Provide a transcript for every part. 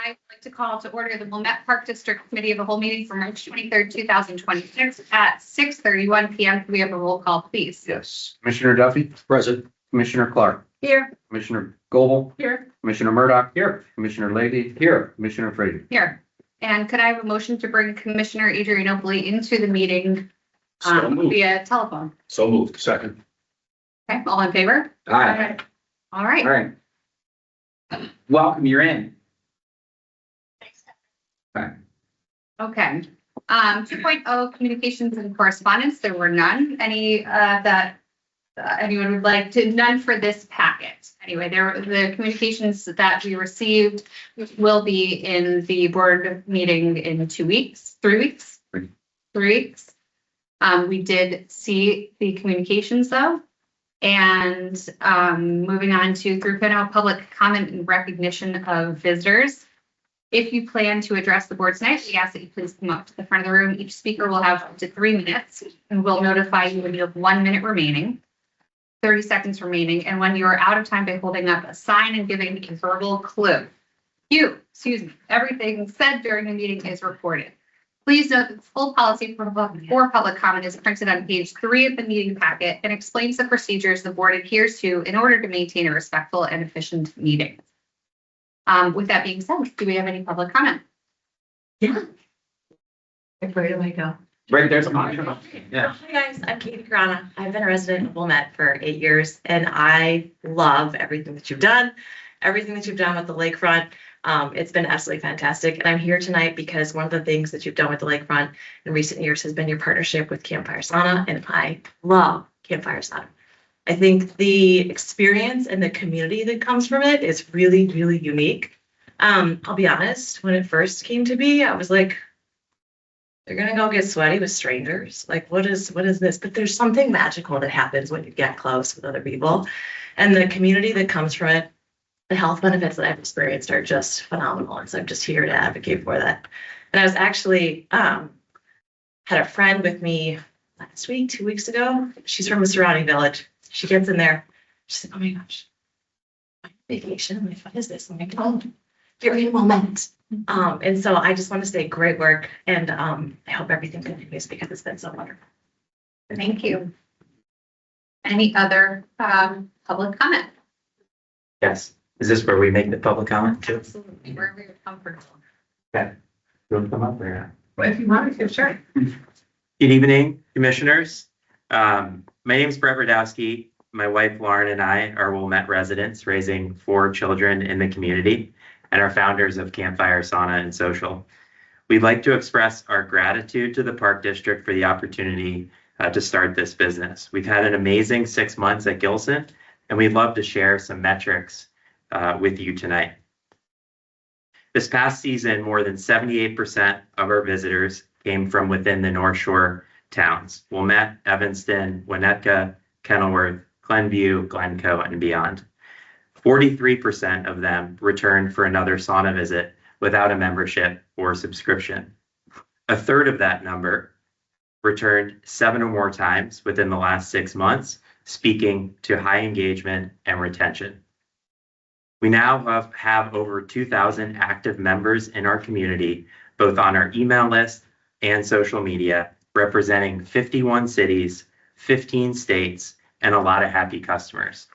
I would like to call to order the Wilmette Park District Committee of the Whole meeting for March 23rd, 2026 at 6:31 PM. Can we have a roll call, please? Yes. Commissioner Duffy? Present. Commissioner Clark? Here. Commissioner Goble? Here. Commissioner Murdoch? Here. Commissioner Lady? Here. Commissioner Frazier? Here. And could I have a motion to bring Commissioner Adrianopoli into the meeting So moved. via telephone? So moved. Second. Okay, all in favor? Aye. All right. All right. Welcome, you're in. Okay. 2.0 communications and correspondence. There were none. Any that anyone would like to, none for this packet. Anyway, the communications that we received will be in the board meeting in 2 weeks, 3 weeks, 3 weeks. We did see the communications though. And moving on to 3.0 public comment and recognition of visitors. If you plan to address the board tonight, we ask that you please come up to the front of the room. Each speaker will have up to 3 minutes and we'll notify you when you have 1 minute remaining, 30 seconds remaining, and when you are out of time by holding up a sign and giving a verbal clue. Everything said during the meeting is recorded. Please note that the full policy for public comment is printed on page 3 of the meeting packet and explains the procedures the board adheres to in order to maintain a respectful and efficient meeting. With that being said, do we have any public comment? Yeah. Where do I go? Right, there's a monitor. Yeah. Hi guys, I'm Katie Carana. I've been a resident of Wilmette for 8 years and I love everything that you've done, everything that you've done with the lakefront. It's been absolutely fantastic. And I'm here tonight because one of the things that you've done with the lakefront in recent years has been your partnership with Campfire Sauna, and I love Campfire Sauna. I think the experience and the community that comes from it is really, really unique. I'll be honest, when it first came to be, I was like, they're gonna go get sweaty with strangers. Like, what is this? But there's something magical that happens when you get close with other people. And the community that comes from it, the health benefits that I've experienced are just phenomenal. And so I'm just here to advocate for that. And I was actually had a friend with me last week, 2 weeks ago. She's from a surrounding village. She gets in there. She's like, oh my gosh, I'm on vacation. I'm like, what is this? I'm like, oh, you're in a moment. And so I just want to say great work. And I hope everything continues because it's been so wonderful. Thank you. Any other public comment? Yes. Is this where we make the public comment too? Absolutely, where we're comfortable. Okay. You want to come up there? Well, if you want to, sure. Good evening, commissioners. My name is Brett Radowski. My wife Lauren and I are Wilmette residents raising 4 children in the community and are founders of Campfire Sauna and Social. We'd like to express our gratitude to the Park District for the opportunity to start this business. We've had an amazing 6 months at Gilson, and we'd love to share some metrics with you tonight. This past season, more than 78% of our visitors came from within the North Shore towns: Wilmette, Evanston, Winnetka, Kenilworth, Glenview, Glencoe, and beyond. 43% of them returned for another sauna visit without a membership or subscription. A third of that number returned 7 or more times within the last 6 months, speaking to high engagement and retention. We now have over 2,000 active members in our community, both on our email list and social media, representing 51 cities, 15 states, and a lot of happy customers.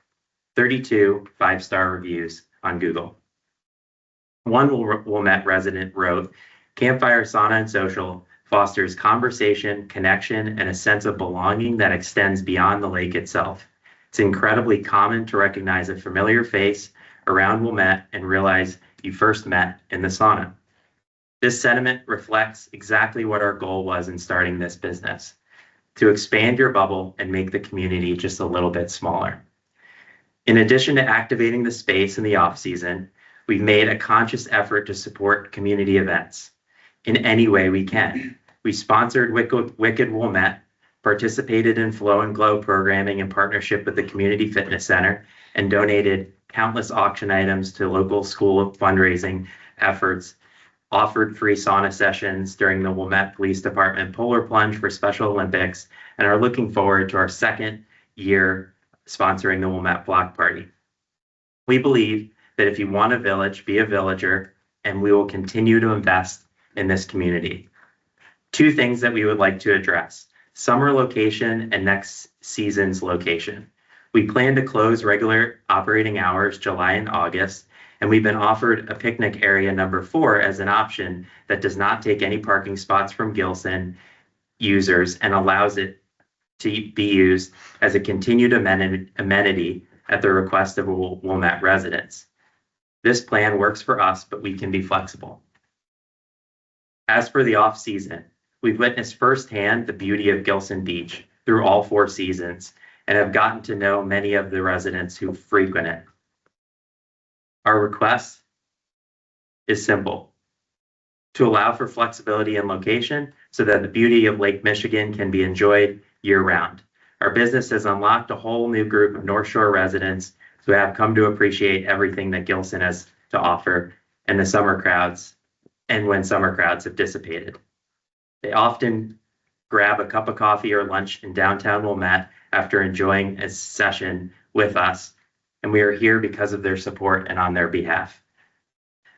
32 5-star reviews on Google. One Wilmette resident wrote, "Campfire Sauna and Social fosters conversation, connection, and a sense of belonging that extends beyond the lake itself. It's incredibly common to recognize a familiar face around Wilmette and realize you first met in the sauna." This sentiment reflects exactly what our goal was in starting this business: to expand your bubble and make the community just a little bit smaller. In addition to activating the space in the off-season, we've made a conscious effort to support community events in any way we can. We sponsored Wicked Wilmette, participated in Flow and Glow programming in partnership with the Community Fitness Center, and donated countless auction items to local school fundraising efforts, offered free sauna sessions during the Wilmette Police Department Polar Plunge for Special Olympics, and are looking forward to our 2nd year sponsoring the Wilmette Block Party. We believe that if you want a village, be a villager, and we will continue to invest in this community. Two things that we would like to address: summer location and next season's location. We plan to close regular operating hours July and August, and we've been offered a picnic area number 4 as an option that does not take any parking spots from Gilson users and allows it to be used as a continued amenity at the request of Wilmette residents. This plan works for us, but we can be flexible. As for the off-season, we've witnessed firsthand the beauty of Gilson Beach through all 4 seasons and have gotten to know many of the residents who frequent it. Our request is simple: to allow for flexibility in location so that the beauty of Lake Michigan can be enjoyed year-round. Our business has unlocked a whole new group of North Shore residents who have come to appreciate everything that Gilson has to offer and when summer crowds have dissipated. They often grab a cup of coffee or lunch in downtown Wilmette after enjoying a session with us, and we are here because of their support and on their behalf.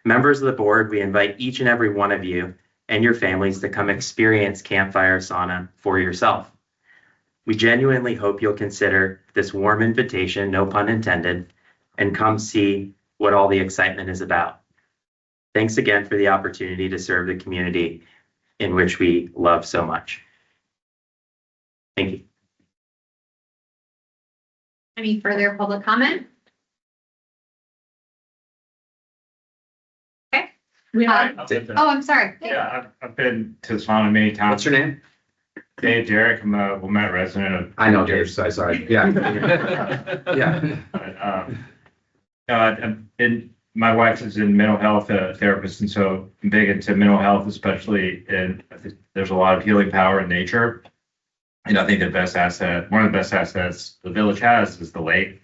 Members of the board, we invite each and every one of you and your families to come experience Campfire Sauna for yourself. We genuinely hope you'll consider this warm invitation, no pun intended, and come see what all the excitement is about. Thanks again for the opportunity to serve the community in which we love so much. Thank you. Any further public comment? Okay. Oh, I'm sorry. Yeah, I've been to the sauna many times. What's your name? Dave Derrick, I'm a Wilmette resident of. I know Dave, so sorry. Yeah. Yeah. My wife is in mental health therapist, and so I'm big into mental health, especially, and I think there's a lot of healing power in nature. And I think one of the best assets the village has is the lake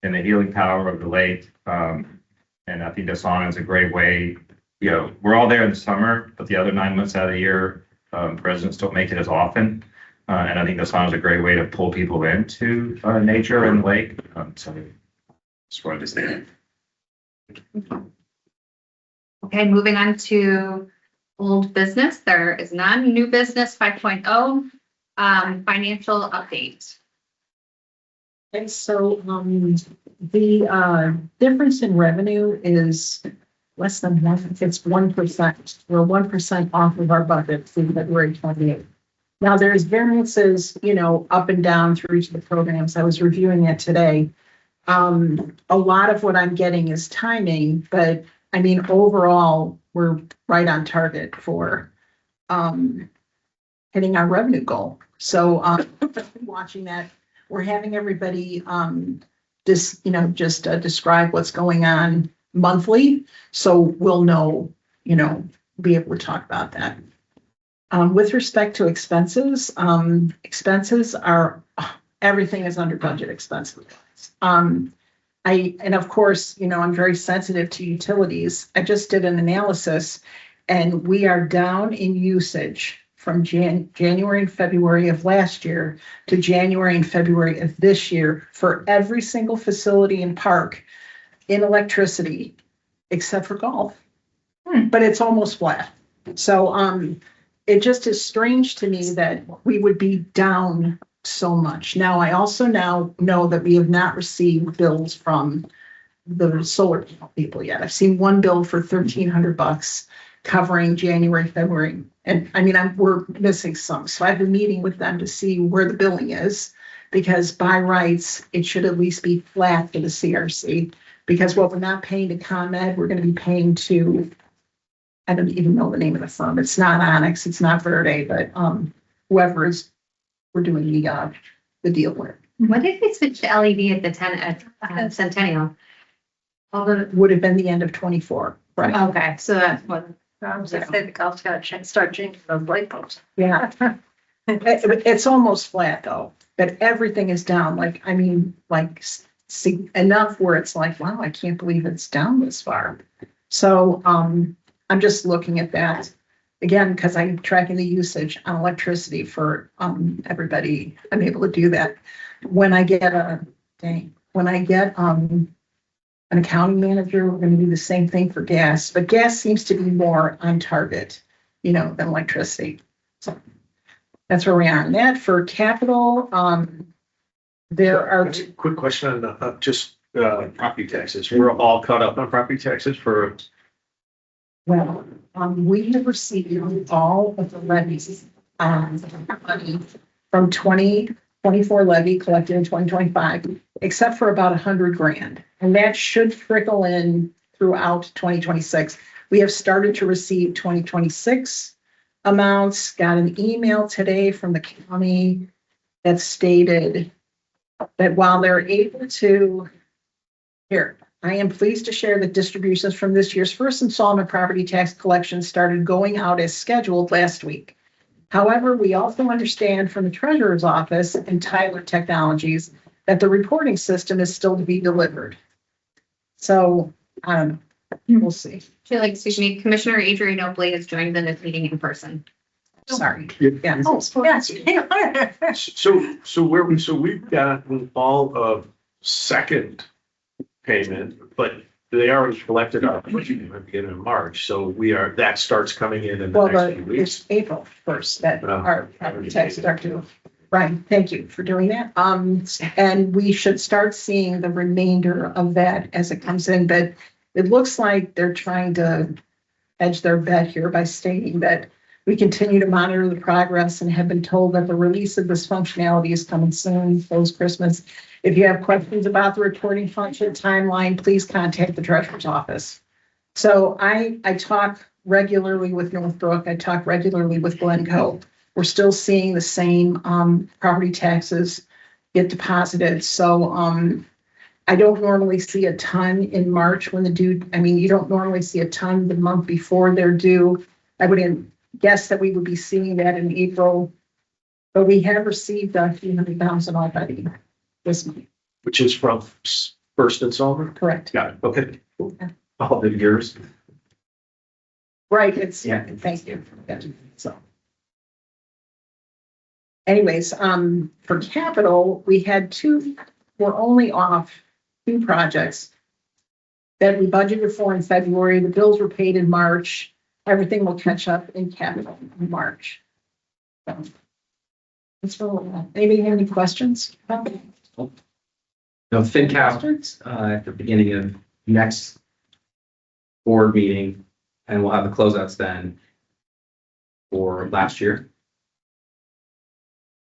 and the healing power of the lake. And I think the sauna is a great way. We're all there in the summer, but the other 9 months out of the year, residents don't make it as often. And I think the sauna is a great way to pull people into nature and the lake. So just wanted to say that. Okay, moving on to old business. There is none. New business 5.0, financial update. And so, the difference in revenue is less than 1%. We're 1% off of our budget through February 28th. Now, there's variances, up and down through each of the programs. I was reviewing it today. A lot of what I'm getting is timing, but I mean, overall, we're right on target for hitting our revenue goal. So watching that, we're having everybody just describe what's going on monthly. So we'll know, be able to talk about that. With respect to expenses, expenses are, everything is under budget expenses. And of course, I'm very sensitive to utilities. I just did an analysis and we are down in usage from January and February of last year to January and February of this year for every single facility and park in electricity, except for golf. But it's almost flat. So it just is strange to me that we would be down so much. Now, I also now know that we have not received bills from the solar people yet. I've seen one bill for $1,300 covering January, February. And I mean, we're missing some. So I've been meeting with them to see where the billing is, because by rights, it should at least be flat for the CRC, because what we're not paying to ComEd, we're going to be paying to, I don't even know the name of the firm. It's not Onyx, it's not Verde, but whoever is we're doing the deal with. When did they switch to LED at the Centennial? Would have been the end of 24, right? Okay, so that's what. I was gonna say the golf's gotta start changing those light bulbs. Yeah. It's almost flat though, but everything is down. Enough where it's like, wow, I can't believe it's down this far. So I'm just looking at that again, because I'm tracking the usage on electricity for everybody. I'm able to do that. When I get an accounting manager. We're gonna do the same thing for gas, but gas seems to be more on target, you know, than electricity. So that's where we are on that. For capital, there are, Quick question on property taxes. We're all caught up on property taxes for, well, we have received all of the levies, money from 2024 levy collected in 2025, except for about 100 grand. And that should trickle in throughout 2026. We have started to receive 2026 amounts, got an email today from the county that stated that while they're able to, here, I am pleased to share that distributions from this year's first installment property tax collection started going out as scheduled last week. However, we also understand from the treasurer's office and Tyler Technologies that the reporting system is still to be delivered. So, I don't know, we'll see. Excuse me, Commissioner Adrian Oakley has joined the meeting in person. Sorry. Yeah. Yeah. Yes. so we've gotten all of second payment, but they already collected our first payment at the beginning of March. So that starts coming in the Well, next few weeks. it's April 1st that Oh. our property taxes are due. Right, thank you for doing that. And we should start seeing the remainder of that as it comes in, but it looks like they're trying to hedge their bet here by stating that we continue to monitor the progress and have been told that the release of this functionality is coming soon, post Christmas. If you have questions about the reporting function timeline, please contact the treasurer's office. So I talk regularly with Northbrook. I talk regularly with Glencoe. We're still seeing the same property taxes get deposited. So I don't normally see a ton in March when you don't normally see a ton the month before they're due. I would guess that we would be seeing that in April, but we have received a few $100,000 already this month. Which is from first installment? Correct. Got it. Okay. All the years. Right, thank you. Yeah, so. Anyways, for capital, we're only off 2 projects that we budgeted for in February. The bills were paid in March. Everything will catch up in capital in March. So, that's for, anybody have any questions? No, FinCap, at the beginning of next board meeting, and we'll have the closeouts then for last year.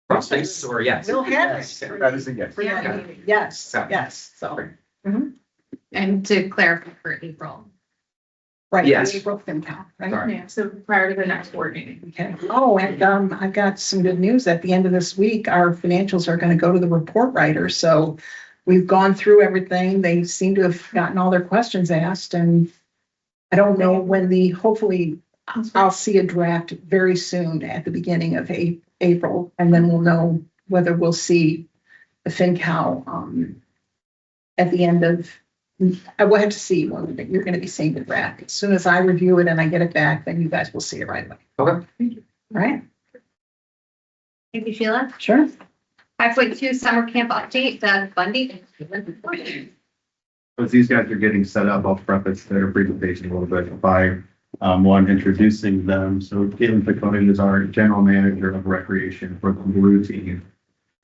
Cross things, or yes? We'll have Yes. it. That is a yes. Yeah. Yes, yes, so, And to clarify for April. right. Yes. April FinCom, right? Sorry. Yeah, so prior to the next board meeting. Okay. Oh, and I've got some good news. At the end of this week, our financials are going to go to the report writer. So we've gone through everything. They seem to have gotten all their questions asked, and I don't know when hopefully I'll see a draft very soon at the beginning of April, and then we'll know whether we'll see the FinCal at the end of. I will have to see when you're going to be seeing the draft. As soon as I review it and I get it back, then you guys will see it right away. Okay. All right? Thank you, Sheila. Sure. 5.2 summer camp update, Doug Bundy. As these guys are getting set up, I'll preface their presentation a little bit by one, introducing them. So Caitlin Picotin is our general manager of recreation for the Blue team.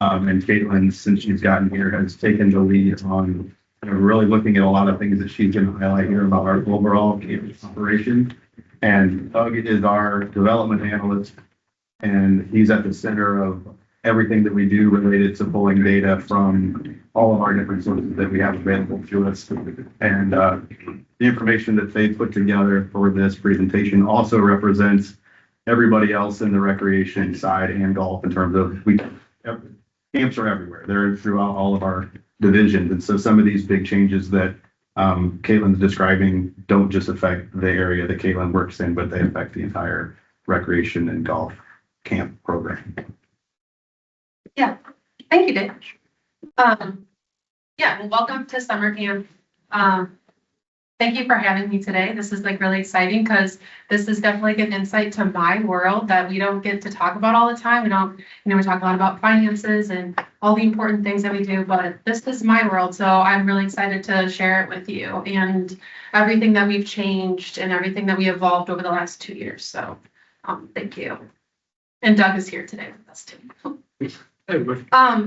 And Caitlin, since she's gotten here, has taken the lead on really looking at a lot of things that she's going to highlight here about our overall campus operation. And Doug is our development analyst, and he's at the center of everything that we do related to pulling data from all of our different sources that we have available to us. And the information that they put together for this presentation also represents everybody else in the recreation side and golf in terms of camps are everywhere. They're throughout all of our divisions. And so some of these big changes that Caitlin's describing don't just affect the area that Caitlin works in, but they affect the entire recreation and golf camp program. Thank you, Dick. Well, welcome to summer camp. Thank you for having me today. This is like really exciting because this is definitely an insight to my world that we don't get to talk about all the time. We don't, we talk a lot about finances and all the important things that we do, but this is my world, so I'm really excited to share it with you and everything that we've changed and everything that we evolved over the last 2 years. So, thank you. And Doug is here today with us too.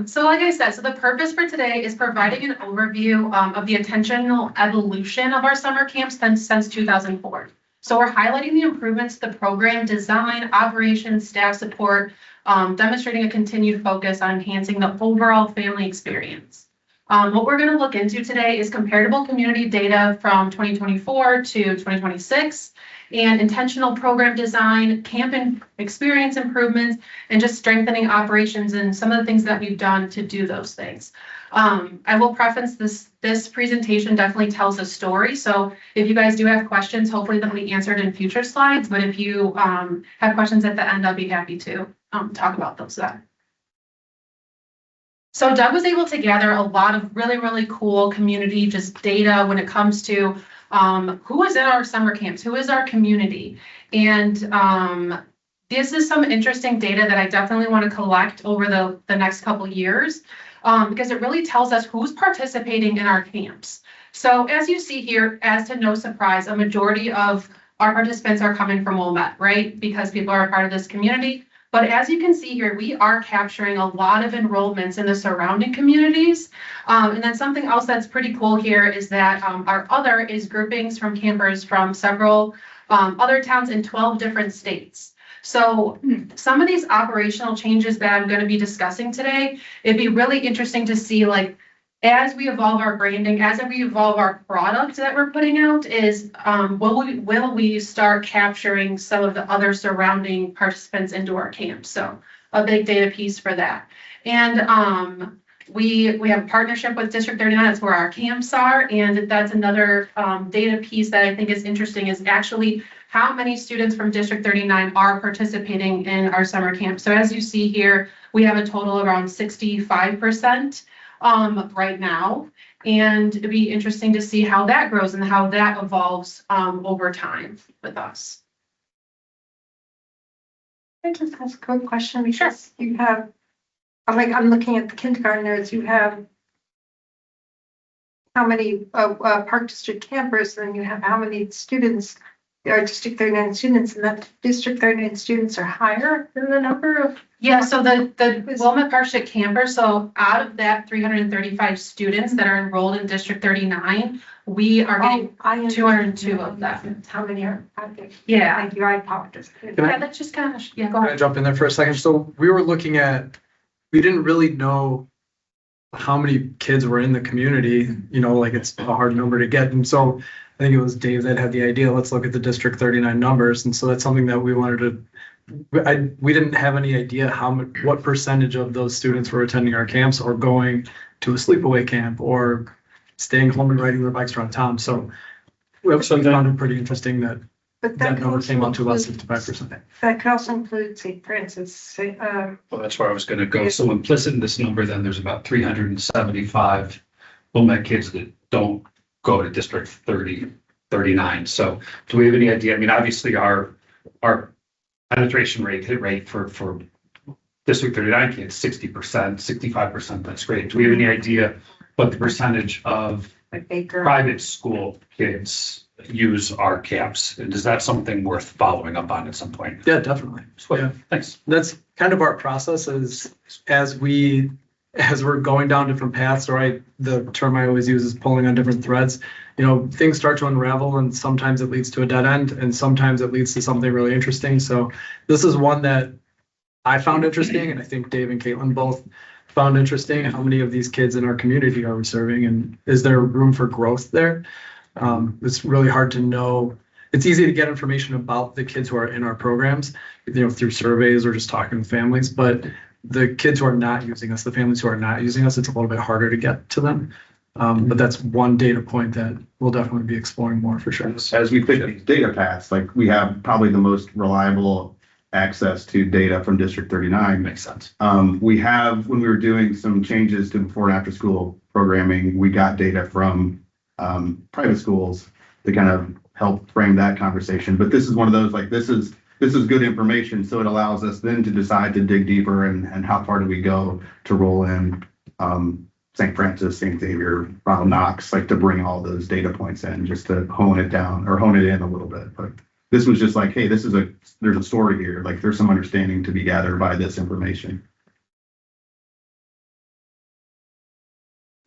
So like I said, so the purpose for today is providing an overview of the intentional evolution of our summer camps since 2004. So we're highlighting the improvements to the program design, operations, staff support, demonstrating a continued focus on enhancing the overall family experience. What we're going to look into today is comparable community data from 2024 to 2026 and intentional program design, camp and experience improvements, and just strengthening operations and some of the things that we've done to do those things. I will preface this presentation definitely tells a story. So if you guys do have questions, hopefully they'll be answered in future slides. But if you have questions at the end, I'll be happy to talk about those then. So Doug was able to gather a lot of really cool community just data when it comes to who is in our summer camps, who is our community. And this is some interesting data that I definitely want to collect over the next couple of years because it really tells us who's participating in our camps. So as you see here, as to no surprise, a majority of our participants are coming from Wilmette, right? Because people are a part of this community. But as you can see here, we are capturing a lot of enrollments in the surrounding communities. And then something else that's pretty cool here is that our other is groupings from campers from several other towns in 12 different states. So some of these operational changes that I'm going to be discussing today, it'd be really interesting to see, like, as we evolve our branding, as we evolve our product that we're putting out, is will we start capturing some of the other surrounding participants into our camp? So a big data piece for that. And we have a partnership with District 39. That's where our camps are, and that's another data piece that I think is interesting, is actually how many students from District 39 are participating in our summer camp. So as you see here, we have a total around 65%. Right now, and it'd be interesting to see how that grows and how that evolves over time with us. I just ask a quick question because you have, I'm looking at the kindergartners, you have how many Park District campers, and then you have how many students, are District 39 students, and that District 39 students are higher than the number of. Yeah, so the Wilmette Park District campers, so out of that 335 students that are enrolled in District 39, we are getting 202 of them. How many are? Okay. Yeah. Thank you, I apologize. Yeah, that's just kind of, yeah, go Can I ahead. jump in there for a second? So we were looking at, we didn't really know how many kids were in the community, you know, like it's a hard number to get. And so I think it was Dave that had the idea, let's look at the District 39 numbers. And so that's something that we wanted to, we didn't have any idea what percentage of those students were attending our camps or going to a sleepaway camp or staying home and riding their bikes around town. So we found it pretty interesting that But that number came out to about include- 65%. That could also include St. Francis, Well, that's where I was gonna go. So implicit in this number, then there's about 375 Wilmette kids that don't go to District 39. So do we have any idea? I mean, obviously our penetration hit rate for District 39 kids, 60%, 65%, that's great. Do we have any idea what the percentage of like Baker. private school kids use our camps? And is that something worth following up on at some point? Yeah, definitely. Sweet. Yeah. Thanks. That's kind of our process is as we're going down different paths, right? The term I always use is pulling on different threads. You know, things start to unravel and sometimes it leads to a dead end and sometimes it leads to something really interesting. So this is one that I found interesting and I think Dave and Caitlin both found interesting. How many of these kids in our community are we serving and is there room for growth there? It's really hard to know. It's easy to get information about the kids who are in our programs, you know, through surveys or just talking with families, but the kids who are not using us, the families who are not using us, it's a little bit harder to get to them. But that's one data point that we'll definitely be exploring more for sure. As we pick these data paths, like we have probably the most reliable access to data from District 39. Makes sense. We have, when we were doing some changes to before and after school programming, we got data from private schools to kind of help frame that conversation. But this is one of those, like, this is this is good information. So it allows us then to decide to dig deeper and how far do we go to roll in, St. Francis, St. Xavier, Ronald Knox, like to bring all those data points in just to hone it down or hone it in a little bit. But this was just like, hey, there's a story here. Like there's some understanding to be gathered by this information.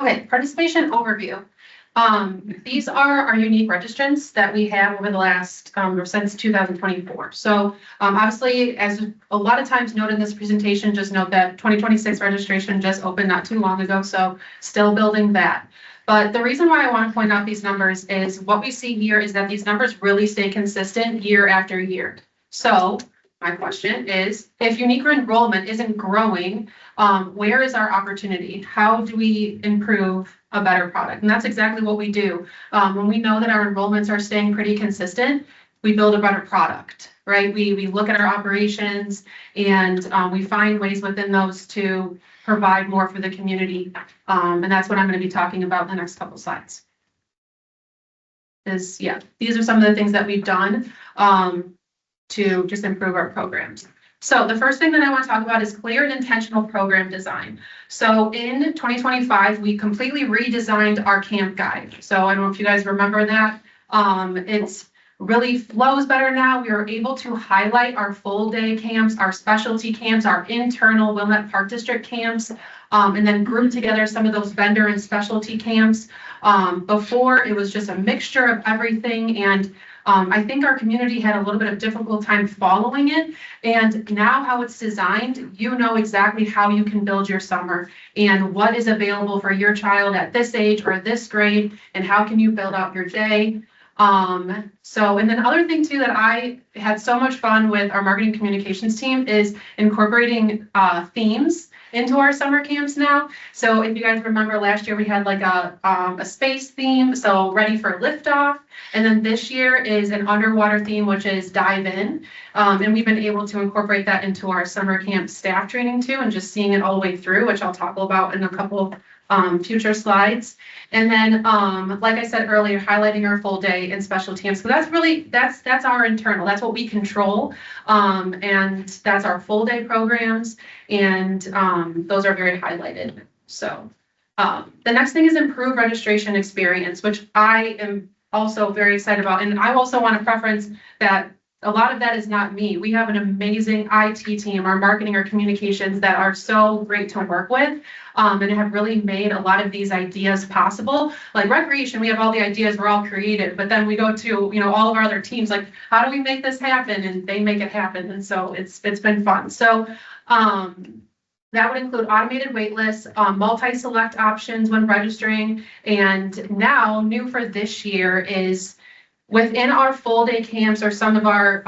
Okay, participation overview. These are our unique registrants that we have over the last, or since 2024. So, obviously, as a lot of times noted in this presentation, just note that 2026 registration just opened not too long ago, so still building that. But the reason why I want to point out these numbers is what we see here is that these numbers really stay consistent year after year. So my question is, if unique enrollment isn't growing, where is our opportunity? How do we improve a better product? And that's exactly what we do. When we know that our enrollments are staying pretty consistent, we build a better product, right? We look at our operations and we find ways within those to provide more for the community. And that's what I'm going to be talking about in the next couple slides. These are some of the things that we've done to just improve our programs. So the first thing that I want to talk about is clear and intentional program design. So in 2025, we completely redesigned our camp guide. So I don't know if you guys remember that. It's really flows better now. We are able to highlight our full day camps, our specialty camps, our internal Wilmette Park District camps, and then group together some of those vendor and specialty camps. Before it was just a mixture of everything, and I think our community had a little bit of difficult time following it. And now how it's designed, you know exactly how you can build your summer and what is available for your child at this age or this grade, and how can you build out your day. And then other thing too that I had so much fun with our marketing communications team is incorporating themes into our summer camps now. So if you guys remember last year, we had like a space theme, so ready for liftoff. And then this year is an underwater theme, which is dive in. And we've been able to incorporate that into our summer camp staff training too, and just seeing it all the way through, which I'll talk about in a couple future slides. And then, like I said earlier, highlighting our full day and special teams. So that's really, that's our internal, that's what we control. And that's our full day programs. And those are very highlighted. So the next thing is improve registration experience, which I am also very excited about. And I also want to preference that a lot of that is not me. We have an amazing IT team, our marketing, our communications that are so great to work with, and have really made a lot of these ideas possible. Like recreation, we have all the ideas, we're all creative, but then we go to, all of our other teams, like, how do we make this happen? And they make it happen. And so it's been fun. So that would include automated wait lists, multi-select options when registering. And now new for this year is within our full day camps or some of our,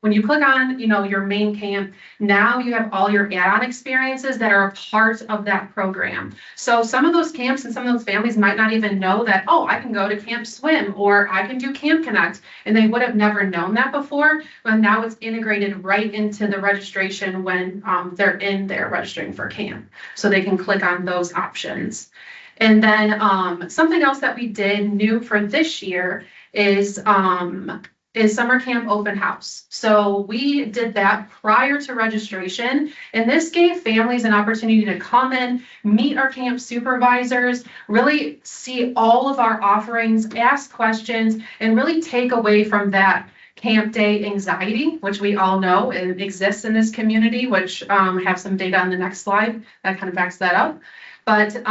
when you click on, your main camp, now you have all your add-on experiences that are a part of that program. So some of those camps and some of those families might not even know that, oh, I can go to Camp Swim or I can do Camp Connect. And they would have never known that before, but now it's integrated right into the registration when they're in there registering for camp. So they can click on those options. And then something else that we did new for this year is summer camp open house. So we did that prior to registration, and this gave families an opportunity to come in, meet our camp supervisors, really see all of our offerings, ask questions, and really take away from that camp day anxiety, which we all know exists in this community, which have some data on the next slide that kind of backs that up. But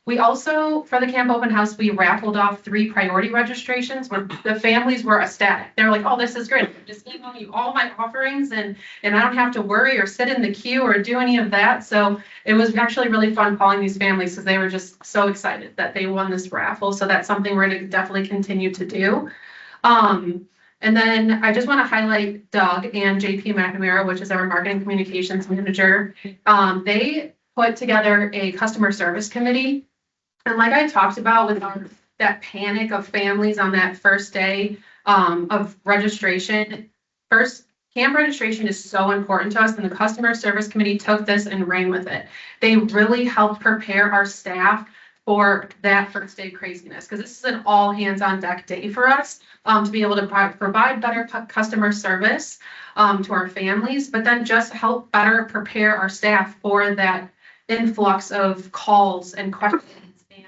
we also, for the camp open house, we raffled off 3 priority registrations where the families were ecstatic. They're like, oh, this is great. I'm just emailing you all my offerings and I don't have to worry or sit in the queue or do any of that. So it was actually really fun calling these families because they were just so excited that they won this raffle. So that's something we're going to definitely continue to do. And then I just want to highlight Doug and JP McNamara, which is our marketing communications manager. They put together a customer service committee. And like I talked about with that panic of families on that first day of registration, camp registration is so important to us, and the customer service committee took this and ran with it. They really helped prepare our staff for that first day craziness, because this is an all hands on deck day for us, to be able to provide better customer service, to our families, but then just help better prepare our staff for that influx of calls and questions and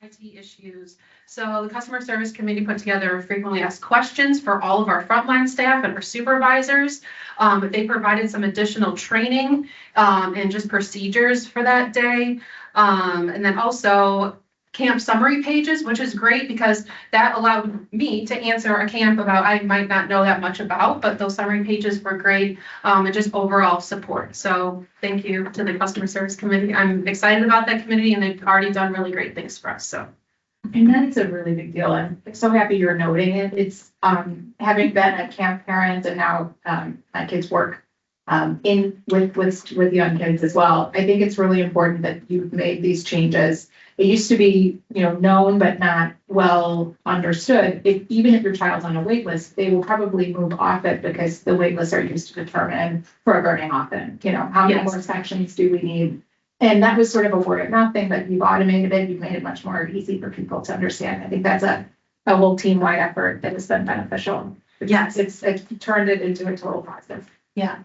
IT issues. So the customer service committee put together frequently asked questions for all of our frontline staff and our supervisors. They provided some additional training and just procedures for that day. And then also camp summary pages, which is great because that allowed me to answer a camp about I might not know that much about, but those summary pages were great, and just overall support. So thank you to the customer service committee. I'm excited about that committee, and they've already done really great things for us. So. And that's a really big deal. I'm so happy you're noting it. It's, having been a camp parent and now, my kids work, with young kids as well. I think it's really important that you've made these changes. It used to be, known but not well understood. Even if your child's on a wait list, they will probably move off it because the wait lists are used to determine programming often. How many more sections do we need? And that was sort of a word of mouth thing, but you've automated it. You've made it much more easy for people to understand. I think that's a whole team-wide effort that has been beneficial. Yes. It's turned it into a total positive. Yeah.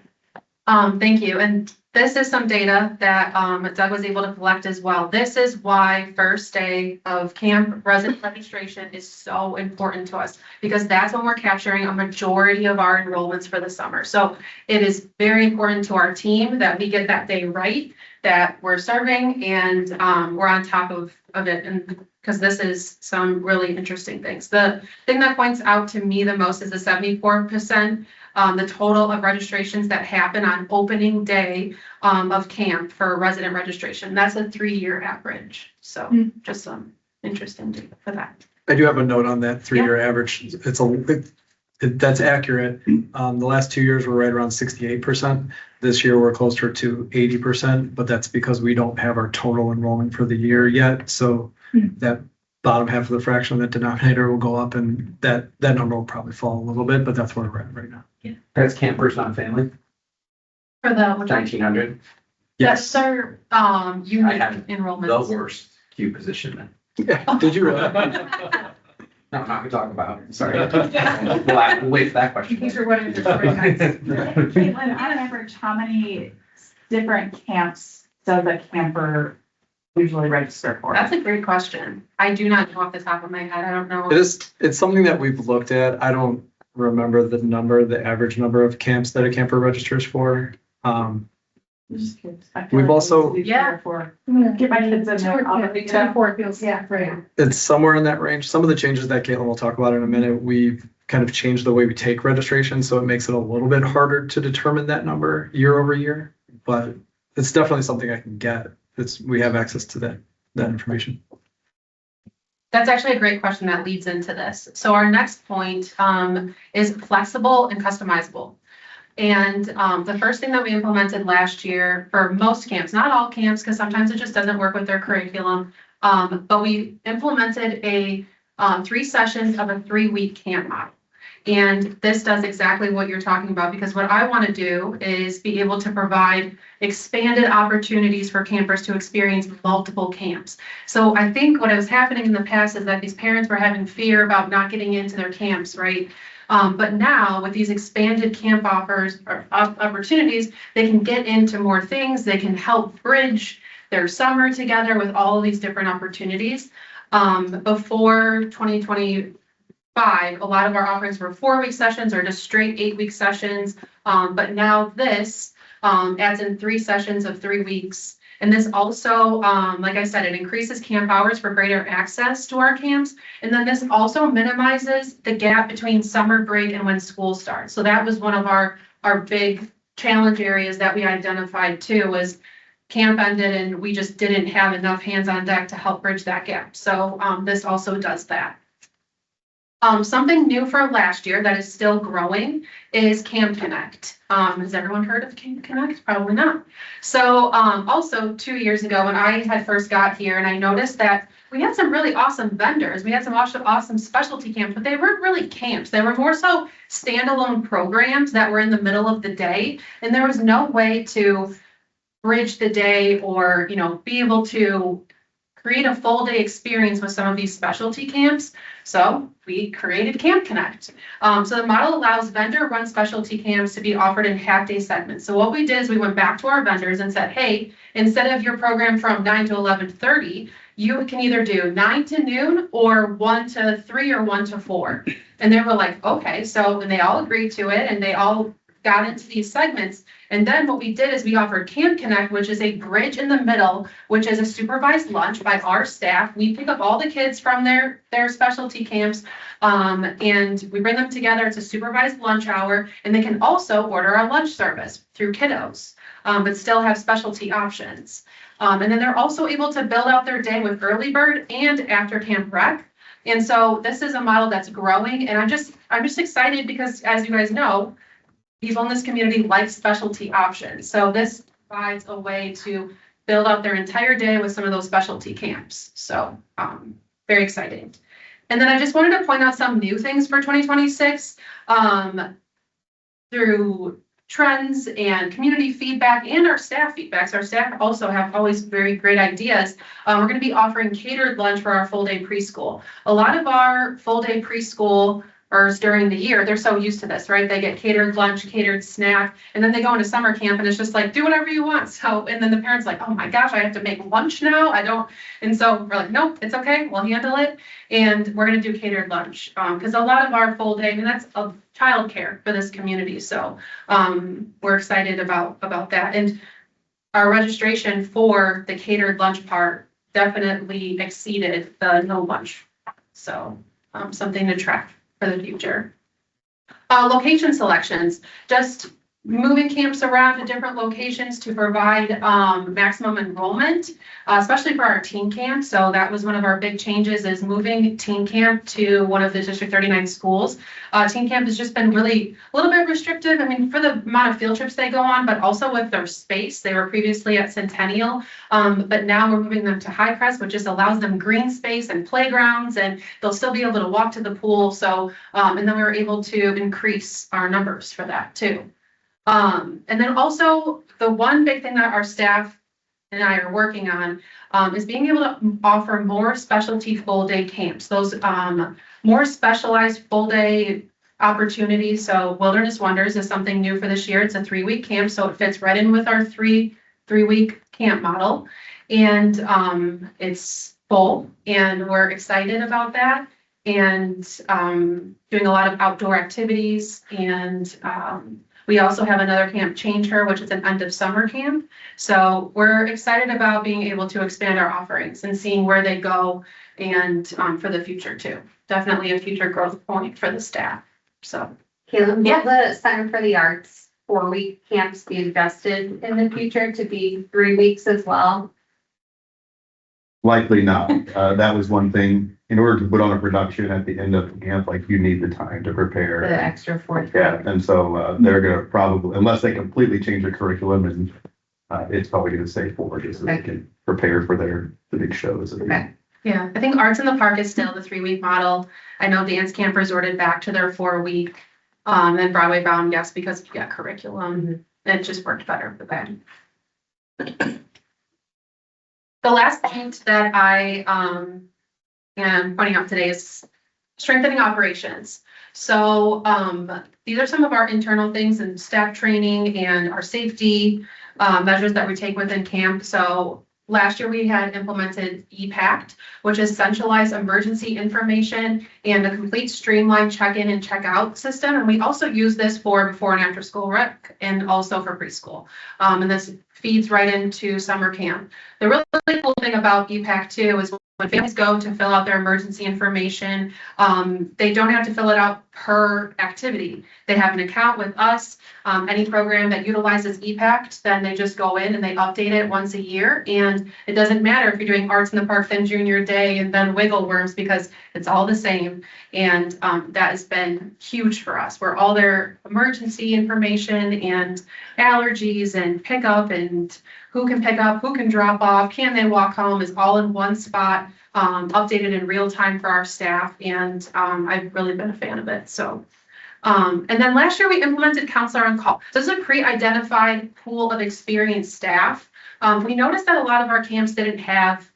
Thank you. And this is some data that Doug was able to collect as well. This is why first day of camp resident registration is so important to us, because that's when we're capturing a majority of our enrollments for the summer. So it is very important to our team that we get that day right, that we're serving and we're on top of it. And because this is some really interesting things. The thing that points out to me the most is the 74%. The total of registrations that happen on opening day of camp for resident registration. That's a 3-year average. So just some interesting data for that. I do have a note on that 3-year average. That's accurate. The last 2 years were right around 68%. This year we're closer to 80%, but that's because we don't have our total enrollment for the year yet. So that bottom half of the fraction, that denominator will go up, and that number will probably fall a little bit, but that's where we're at right now. That's campers, not family, For the 1900. yes, sir. I Unit had enrollments. The worst queue position then. Yeah, did you really? No, I'm not gonna talk about it. Sorry. We'll wait for that question. Caitlin, on average, how many different camps does a camper usually register for? That's a great question. I do not know off the top of my head. I don't know. It's something that we've looked at. I don't remember the average number of camps that a camper registers for. Just curious. We've also- Yeah. Get my kids in there. 2 or 4 feels. Yeah, right. It's somewhere in that range. Some of the changes that Caitlin will talk about in a minute, we've kind of changed the way we take registration, so it makes it a little bit harder to determine that number year over year. But it's definitely something I can get. We have access to that information. That's actually a great question that leads into this. So our next point is flexible and customizable. And the first thing that we implemented last year for most camps, not all camps, because sometimes it just doesn't work with their curriculum, but we implemented 3 sessions of a 3-week camp model. And this does exactly what you're talking about, because what I want to do is be able to provide expanded opportunities for campers to experience multiple camps. So I think what was happening in the past is that these parents were having fear about not getting into their camps, right? But now with these expanded camp offers or opportunities, they can get into more things. They can help bridge their summer together with all of these different opportunities. Before 2025, a lot of our offerings were 4-week sessions or just straight 8-week sessions. But now this adds in 3 sessions of 3 weeks. And this also, like I said, it increases camp hours for greater access to our camps. And then this also minimizes the gap between summer break and when school starts. So that was one of our big challenge areas that we identified too, was camp ended and we just didn't have enough hands on deck to help bridge that gap. So this also does that. Something new for last year that is still growing is Camp Connect. Has everyone heard of Camp Connect? Probably not. So also 2 years ago when I had first got here, and I noticed that we had some really awesome vendors. We had some awesome specialty camps, but they weren't really camps. They were more so standalone programs that were in the middle of the day. And there was no way to bridge the day or, be able to create a full day experience with some of these specialty camps. So we created Camp Connect. So the model allows vendor-run specialty camps to be offered in half-day segments. So what we did is we went back to our vendors and said, hey, instead of your program from 9 to 11:30, you can either do 9 to noon or 1 to 3 or 1 to 4. And they were like, okay, so, and they all agreed to it and they all got into these segments. And then what we did is we offered Camp Connect, which is a bridge in the middle, which is a supervised lunch by our staff. We pick up all the kids from their specialty camps, and we bring them together. It's a supervised lunch hour, and they can also order a lunch service through kiddos, but still have specialty options. And then they're also able to build out their day with early bird and after camp rec. And so this is a model that's growing, and I'm just excited because, as you guys know, people in this community like specialty options. So this provides a way to build out their entire day with some of those specialty camps. So very exciting. And then I just wanted to point out some new things for 2026 through trends and community feedback and our staff feedbacks. Our staff also have always very great ideas. We're going to be offering catered lunch for our full day preschool. A lot of our full day preschool during the year, they're so used to this, right? They get catered lunch, catered snack, and then they go into summer camp and it's just like, do whatever you want. So, and then the parents like, oh my gosh, I have to make lunch now. And so we're like, nope, it's okay. We'll handle it. And we're going to do catered lunch because a lot of our full day, and that's a childcare for this community. So we're excited about that. And our registration for the catered lunch part definitely exceeded the no lunch. So something to track for the future. Location selections, just moving camps around to different locations to provide maximum enrollment, especially for our teen camp. So that was one of our big changes, is moving teen camp to one of the District 39 schools. Teen camp has just been really a little bit restrictive. I mean, for the amount of field trips they go on, but also with their space. They were previously at Centennial, but now we're moving them to Highcrest, which just allows them green space and playgrounds, and they'll still be able to walk to the pool. So, and then we were able to increase our numbers for that too. And then also the one big thing that our staff and I are working on is being able to offer more specialty full day camps, those more specialized full day opportunities. So Wilderness Wonders is something new for this year. It's a 3-week camp, so it fits right in with our three-week camp model. And it's full, and we're excited about that. And doing a lot of outdoor activities, and we also have another camp, Change Her, which is an end of summer camp. So we're excited about being able to expand our offerings and seeing where they go, and for the future too. Definitely a future growth point for the staff. So Caleb, will the Center for the Arts 4-week camps be adjusted in the future to be 3 weeks as well? Likely not. That was one thing. In order to put on a production at the end of camp, like, you need the time to prepare. The extra 4 Yeah, and so they're gonna probably, unless they completely change their curriculum, and it's probably gonna stay 4 just so they can prepare for the big shows. Okay. Yeah, I think Arts in the Park is still the 3-week model. I know Dance Camp resorted back to their 4-week. And Broadway Bound, yes, because we got curriculum. It just worked better for them. The last point that I am pointing out today is strengthening operations. So these are some of our internal things and staff training and our safety measures that we take within camp. So last year we had implemented ePact, which is centralized emergency information and a complete streamlined check-in and check-out system. And we also use this for before and after school rec and also for preschool. And this feeds right into summer camp. The really cool thing about ePact too is when families go to fill out their emergency information, they don't have to fill it out per activity. They have an account with us. Any program that utilizes ePact, then they just go in and they update it once a year. And it doesn't matter if you're doing Arts in the Park, then Junior Day, and then Wiggle Worms, because it's all the same. And that has been huge for us, where all their emergency information and allergies and pickup and who can pick up, who can drop off, can they walk home, is all in one spot, updated in real time for our staff. And I've really been a fan of it. So, and then last year we implemented Counselor on Call. So this is a pre-identified pool of experienced staff. We noticed that a lot of our camps didn't have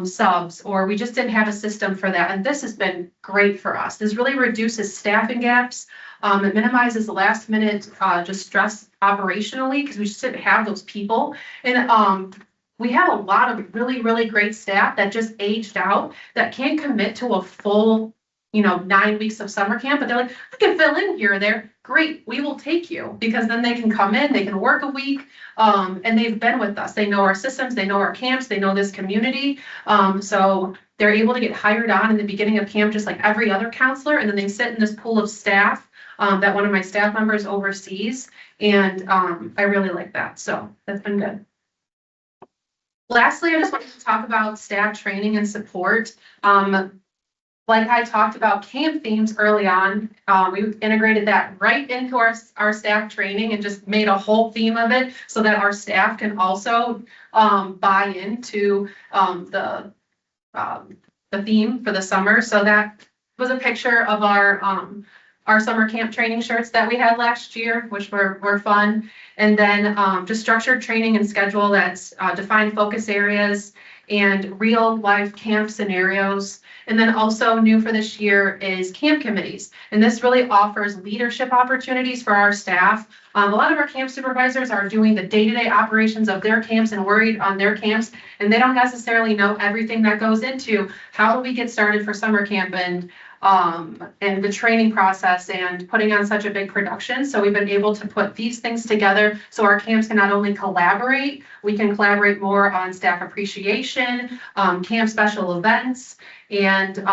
subs, or we just didn't have a system for that. And this has been great for us. This really reduces staffing gaps. It minimizes the last minute, just stress operationally, because we just didn't have those people. And, we have a lot of really, really great staff that just aged out that can't commit to a full, 9 weeks of summer camp, but they're like, I can fill in here or there. Great, we will take you, because then they can come in, they can work a week, and they've been with us. They know our systems, they know our camps, they know this community. So they're able to get hired on in the beginning of camp, just like every other counselor, and then they sit in this pool of staff that one of my staff members oversees. And I really like that. So that's been good. Lastly, I just wanted to talk about staff training and support. Like I talked about camp themes early on, we integrated that right into our staff training and just made a whole theme of it so that our staff can also buy into the theme for the summer. So that was a picture of our summer camp training shirts that we had last year, which were fun. And then just structured training and schedule that's defined focus areas and real life camp scenarios. And then also new for this year is camp committees. And this really offers leadership opportunities for our staff. A lot of our camp supervisors are doing the day-to-day operations of their camps and worried on their camps, and they don't necessarily know everything that goes into how do we get started for summer camp and the training process and putting on such a big production. So we've been able to put these things together so our camps can not only collaborate, we can collaborate more on staff appreciation, camp special events, and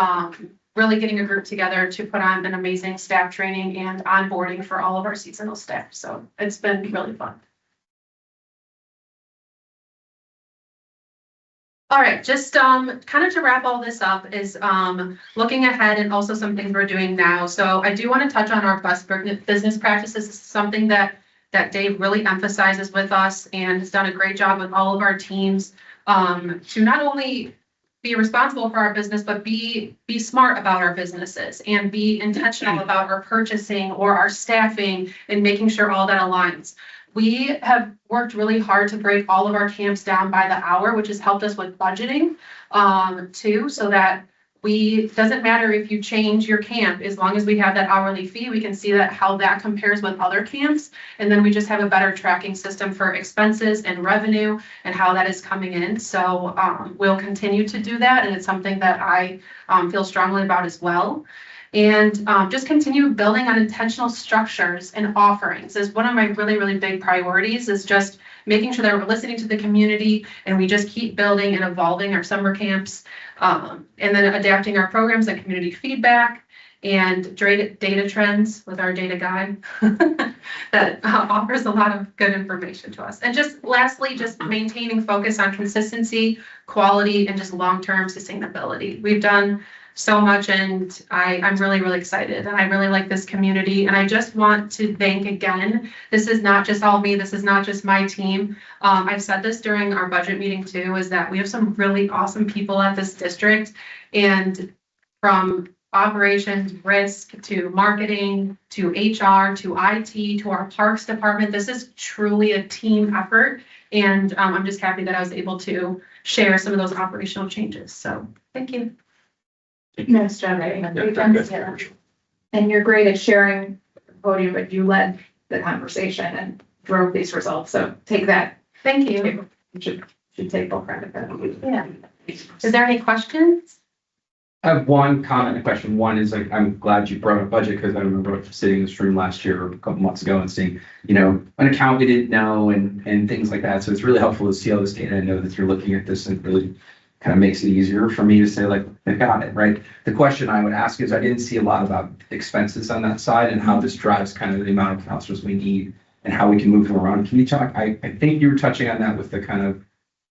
really getting a group together to put on an amazing staff training and onboarding for all of our seasonal staff. So it's been really fun. All right, just kind of to wrap all this up is looking ahead and also some things we're doing now. So I do want to touch on our best business practices. This is something that Dave really emphasizes with us and has done a great job with all of our teams to not only be responsible for our business, but be smart about our businesses and be intentional about our purchasing or our staffing and making sure all that aligns. We have worked really hard to break all of our camps down by the hour, which has helped us with budgeting too, so that doesn't matter if you change your camp, as long as we have that hourly fee, we can see that how that compares with other camps. And then we just have a better tracking system for expenses and revenue and how that is coming in. So we'll continue to do that. And it's something that I feel strongly about as well. And just continue building on intentional structures and offerings is one of my really, really big priorities, is just making sure that we're listening to the community and we just keep building and evolving our summer camps, and then adapting our programs and community feedback and data trends with our data guide that offers a lot of good information to us. And just lastly, just maintaining focus on consistency, quality, and just long-term sustainability. We've done so much, and I'm really, really excited, and I really like this community. And I just want to thank again, this is not just all me, this is not just my team. I've said this during our budget meeting too, is that we have some really awesome people at this district, and from operations, risk, to marketing, to HR, to IT, to our parks department, this is truly a team effort. And I'm just happy that I was able to share some of those operational changes. So thank you. Nice job, and you're great at sharing the podium, but you led the conversation and drove these results. So take that. Thank you. You should take full credit for that. Yeah. Is there any questions? I have one comment and question. One is, like, I'm glad you brought up budget, because I remember sitting in this room last year, or a couple months ago, and seeing, an account we didn't know and things like that. So it's really helpful to see all this data and know that you're looking at this, and really kind of makes it easier for me to say, like, I got it, right? The question I would ask is, I didn't see a lot about expenses on that side and how this drives kind of the amount of counselors we need and how we can move them around. Can you talk? I think you were touching on that with the kind of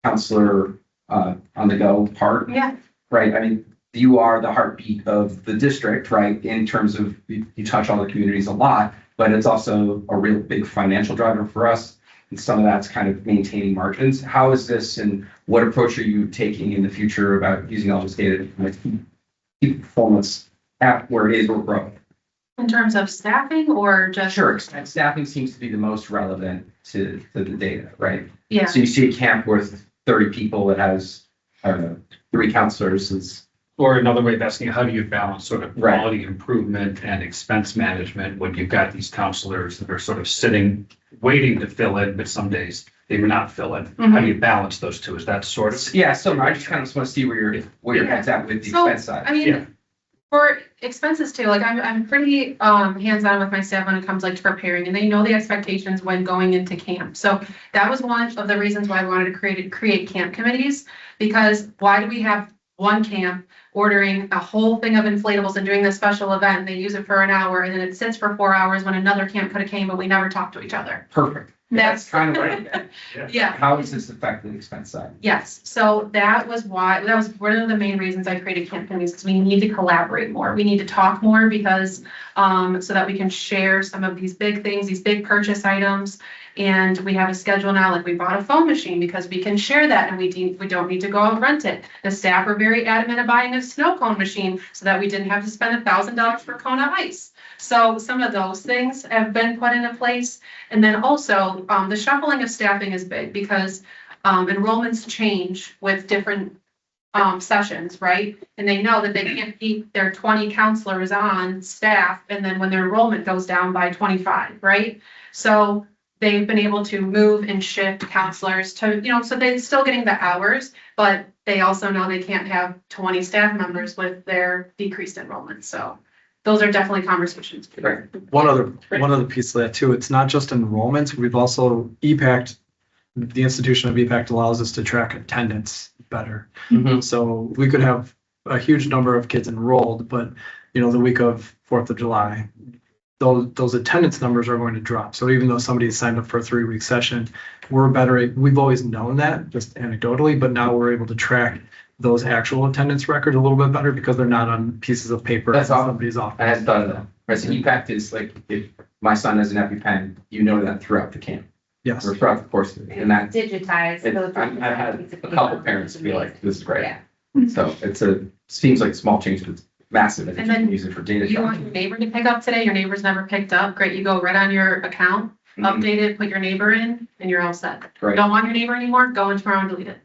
counselor on the go part. Yeah. Right. I mean, you are the heartbeat of the district, right? In terms of, you touch all the communities a lot, but it's also a real big financial driver for us. And some of that's kind of maintaining margins. How is this, and what approach are you taking in the future about using all this data to keep performance at where it is or grow? In terms of staffing or just? Sure, staffing seems to be the most relevant to the data, right? Yeah. So you see a camp with 30 people that has I don't know, 3 counselors is, Or another way of asking, how do you balance sort of Right. quality improvement and expense management when you've got these counselors that are sort of sitting, waiting to fill in, but some days they may not fill in? How do you balance those two? Is that sort of? yeah, so I just kind of just want to see where your head's at with the So, expense side. I Yeah. mean, for expenses too, like I'm pretty hands-on with my staff when it comes like to preparing, and they know the expectations when going into camp. So that was one of the reasons why I wanted to create camp committees, because why do we have one camp ordering a whole thing of inflatables and doing this special event, and they use it for an hour, and then it sits for 4 hours when another camp could have came, but we never talked to each other. Perfect. That's kind of right. Yeah. How does this affect the expense side? Yes, so that was one of the main reasons I created camp committees, because we need to collaborate more. We need to talk more because, so that we can share some of these big things, these big purchase items. And we have a schedule now, like we bought a foam machine because we can share that and we don't need to go out and rent it. The staff were very adamant of buying a snow cone machine so that we didn't have to spend $1,000 for Kona ice. So some of those things have been put into place. And then also, the shuffling of staffing is big because enrollments change with different sessions, right? And they know that they can't keep their 20 counselors on staff, and then when their enrollment goes down by 25, right? So they've been able to move and shift counselors to, so they're still getting the hours, but they also know they can't have 20 staff members with their decreased enrollment. So those are definitely conversations. Right. One other piece of that too, it's not just enrollments, we've also EPACT, the institution of EPACT allows us to track attendance better. Mhm. So we could have a huge number of kids enrolled, but the week of 4th of July, those attendance numbers are going to drop. So even though somebody signed up for a 3-week session, we've always known that just anecdotally, but now we're able to track those actual attendance records a little bit better because they're not on pieces of paper. That's in awesome. somebody's office. I hadn't thought of that. Right, so EPACT is like, if my son has an EpiPen, you know that throughout the camp, Yes. or throughout the course of it, and that, Digitize. those I've had pieces of a couple paper. parents be like, this is great. Yeah. So seems like a small change, but it's massive, and And you then can use it for data. You want your neighbor to pick up today, your neighbor's never picked up, great, you go right on your account, Mhm. update it, put your neighbor in, and you're all set. Right. Don't want your neighbor anymore, go in tomorrow and delete it.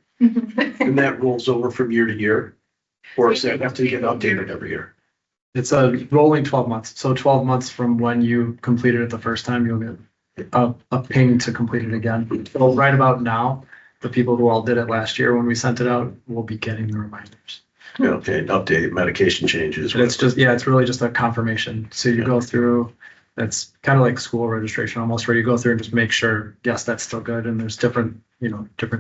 And that rolls over from year to year? Or does that have to get updated every year? It's a rolling 12 months. So 12 months from when you completed it the first time, you'll get a ping to complete it again. So right about now, the people who all did it last year when we sent it out will be getting the reminders. Okay, update, medication changes. And it's just, it's really just a confirmation. So you go through, it's kind of like school registration almost, where you go through and just make sure, yes, that's still good. And there's different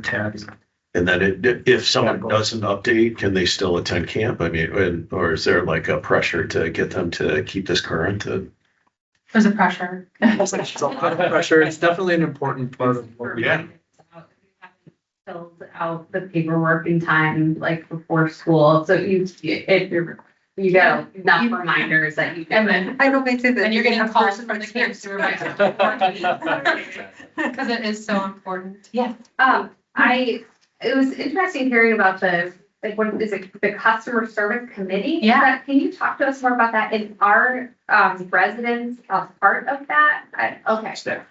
tabs. And then if someone doesn't update, can they still attend camp? I mean, or is there like a pressure to get them to keep this current? There's a pressure. It's a lot of pressure. It's definitely an important part of what we do. Yeah. Filled out the paperwork in time, like before school, so you get enough reminders that you. And then, I don't think that. and you're getting calls from the camp supervisor. Because it is so important. Yeah. It was interesting hearing about what is it, the customer service committee? Yeah. Can you talk to us more about that? Is our residents a part of that? Okay. Staff.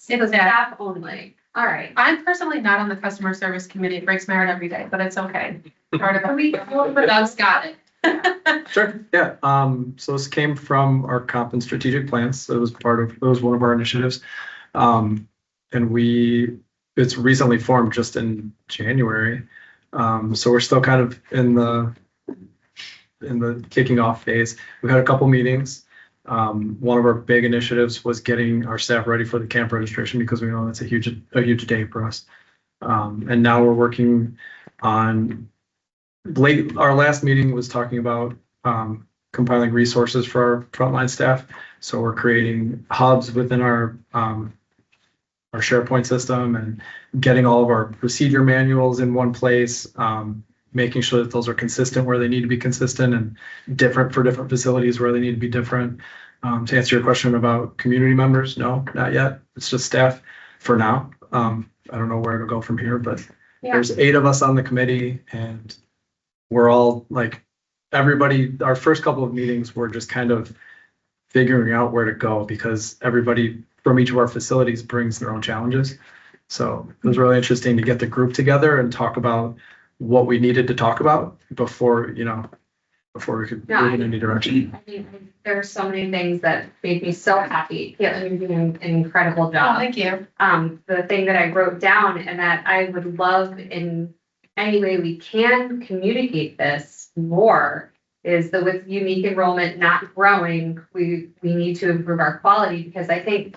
It's staff only. All right. I'm personally not on the customer service committee. It breaks my heart every day, but it's okay. Part of it. Doug's got it. Sure, yeah. So this came from our comp and strategic plans. It was one of our initiatives. And it's recently formed just in January. So we're still kind of in the kicking off phase. We had a couple meetings. One of our big initiatives was getting our staff ready for the camp registration because we know that's a huge day for us. And now we're working on our last meeting was talking about compiling resources for our frontline staff. So we're creating hubs within our SharePoint system and getting all of our procedure manuals in one place, making sure that those are consistent where they need to be consistent and different for different facilities where they need to be different. To answer your question about community members, no, not yet. It's just staff for now. I don't know where it'll go from here, but there's 8 of us on the committee and we're all like, everybody, our first couple of meetings were just kind of figuring out where to go because everybody from each of our facilities brings their own challenges. So it was really interesting to get the group together and talk about what we needed to talk about before, before we could Yeah, move in any direction. I mean, there are so many things that made me so happy. Caitlin, you're doing an incredible Oh, job. thank you. The thing that I wrote down and that I would love in any way we can communicate this more is that with unique enrollment not growing, we need to improve our quality, because I think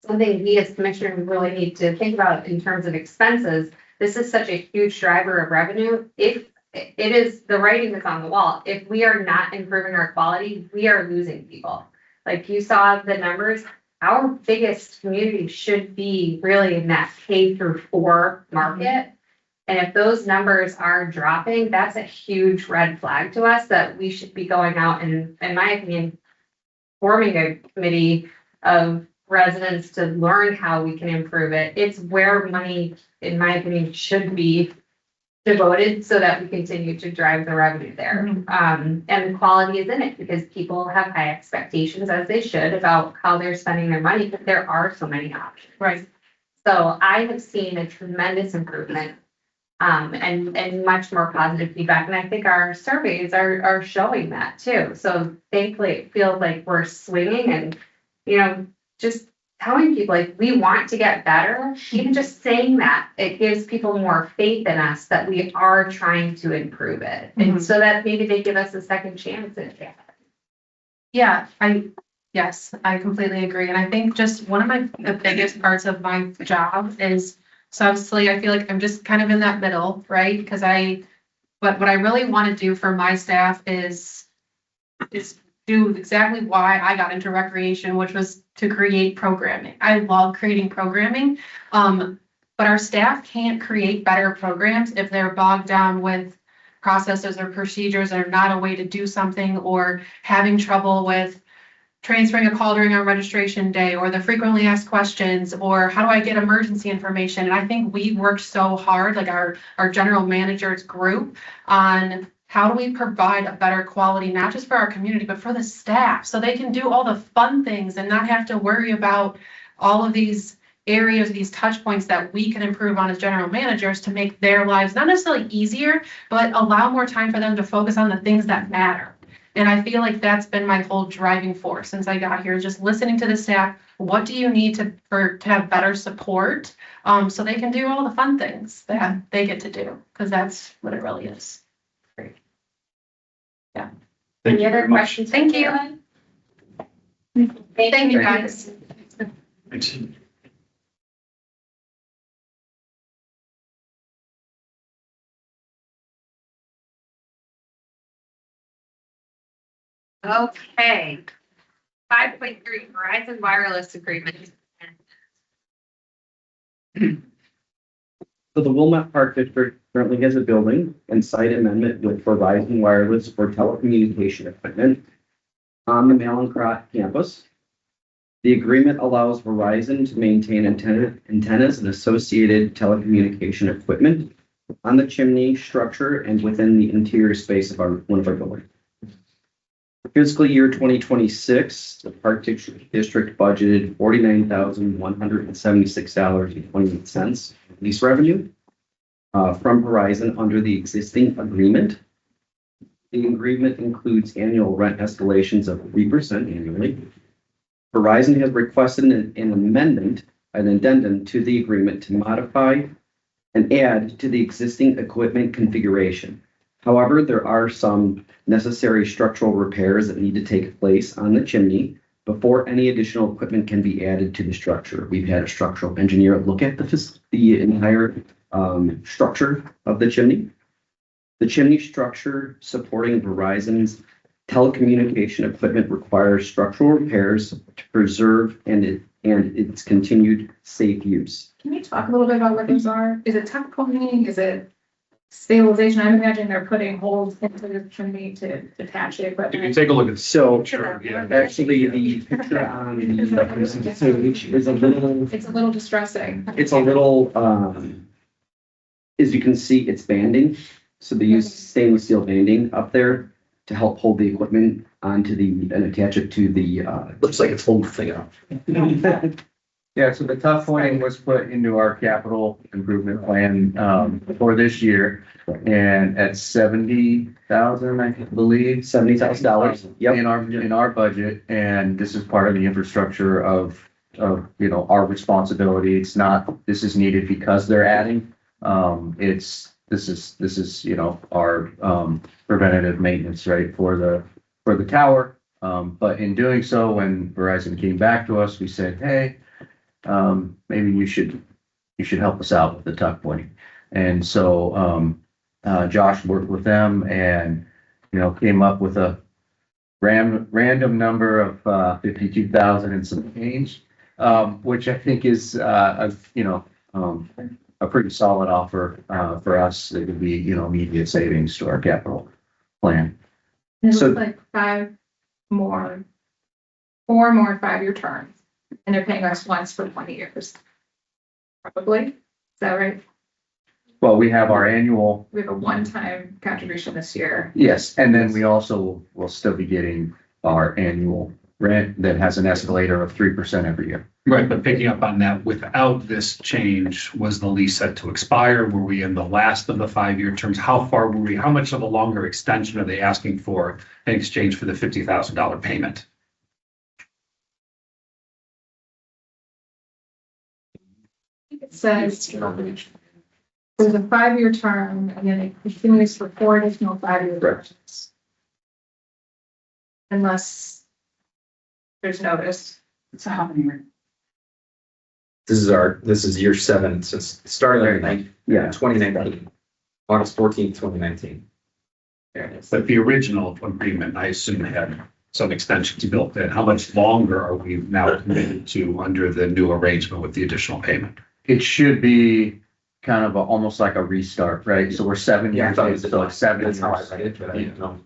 something we as commissioners really need to think about in terms of expenses. This is such a huge driver of revenue. If it is, the writing is on the wall. If we are not improving our quality, we are losing people. Like you saw the numbers, our biggest community should be really in that K-4 market. And if those numbers are dropping, that's a huge red flag to us that we should be going out and, in my opinion, forming a committee of residents to learn how we can improve it. It's where money, in my opinion, should be devoted so that we continue to drive the revenue there. And the quality is in it because people have high expectations, as they should, about how they're spending their money, but there are so many options. Right. So I have seen a tremendous improvement and much more positive feedback. And I think our surveys are showing that too. So thankfully, it feels like we're swinging and, just telling people like we want to get better. Even just saying that, it gives people more faith in us that we are trying to improve it. And so that maybe they give us a second chance at that. Yeah, yes, I completely agree. And I think just one of the biggest parts of my job is, so obviously I feel like I'm just kind of in that middle, right? Because but what I really want to do for my staff is do exactly why I got into recreation, which was to create programming. I love creating programming. But our staff can't create better programs if they're bogged down with processes or procedures that are not a way to do something, or having trouble with transferring a call during our registration day, or the frequently asked questions, or how do I get emergency information? And I think we worked so hard, like our general managers group, on how do we provide a better quality, not just for our community, but for the staff, so they can do all the fun things and not have to worry about all of these areas, these touch points that we can improve on as general managers to make their lives not necessarily easier, but allow more time for them to focus on the things that matter. And I feel like that's been my whole driving force since I got here, just listening to the staff. What do you need to have better support, so they can do all the fun things that they get to do? Because that's what it really is. Great. Yeah. Thank Any you other very much. questions? Thank you. Thank you, guys. Thanks. Okay. 5.3 Verizon Wireless Agreement. So the Wilmette Park District currently has a building and site amendment with Verizon Wireless for telecommunication equipment on the Malincrot campus. The agreement allows Verizon to maintain antennas and associated telecommunication equipment on the chimney structure and within the interior space of one of our buildings. For fiscal year 2026, the Park District budgeted $49,176.28 lease revenue from Verizon under the existing agreement. The agreement includes annual rent escalations of 3% annually. Verizon has requested an amendment, an addendum to the agreement to modify and add to the existing equipment configuration. However, there are some necessary structural repairs that need to take place on the chimney before any additional equipment can be added to the structure. We've had a structural engineer look at the entire structure of the chimney. The chimney structure supporting Verizon's telecommunication equipment requires structural repairs to preserve and its continued safe use. Can you talk a little bit about what those are? Is it tuck pointing? Is it stabilization? I imagine they're putting holes into the chimney to attach the If you equipment. take a look at. So Sure, yeah. actually, the picture on the page is a little, It's a little distressing. it's a little, as you can see, it's banding. So they use stainless steel banding up there to help hold the equipment onto and attach it to the, Looks like it's holding the thing up. Yeah, so the tough pointing was put into our capital improvement plan, for this year. And at 70,000, I believe. $70,000. Yep. In our budget, and this is part of the infrastructure of, you know, our responsibility. It's not, this is needed because they're adding. This is, you know, our, preventative maintenance, right, for the tower. But in doing so, when Verizon came back to us, we said, hey, maybe you should help us out with the tuck pointing. And so, Josh worked with them and, you know, came up with a random number of 52,000 and some change, which I think is, a pretty solid offer for us. It would be, you know, immediate savings to our capital plan. It So- looks like four more 5-year terms, and they're paying us once for 20 years. Probably, is that right? Well, we have our annual, We have a one-time contribution this year. yes, and then we also will still be getting our annual rent that has an escalator of 3% every year. Right, but picking up on that, without this change, was the lease set to expire? Were we in the last of the 5-year terms? How far were we? How much of a longer extension are they asking for in exchange for the $50,000 payment? It says there's a 5-year term, and then it continues for 4 additional 5-year terms. Unless there's notice. So how many? This is year 7, since starting in 2019, August 14th, 2019. There it is. But the original agreement, I assume, had some extensions built in. How much longer are we now committed to under the new arrangement with the additional payment? It should be kind of almost like a restart, right? So we're 7 Yeah, I years thought it in, was so it's 7 That's how I years. read it, but I didn't know.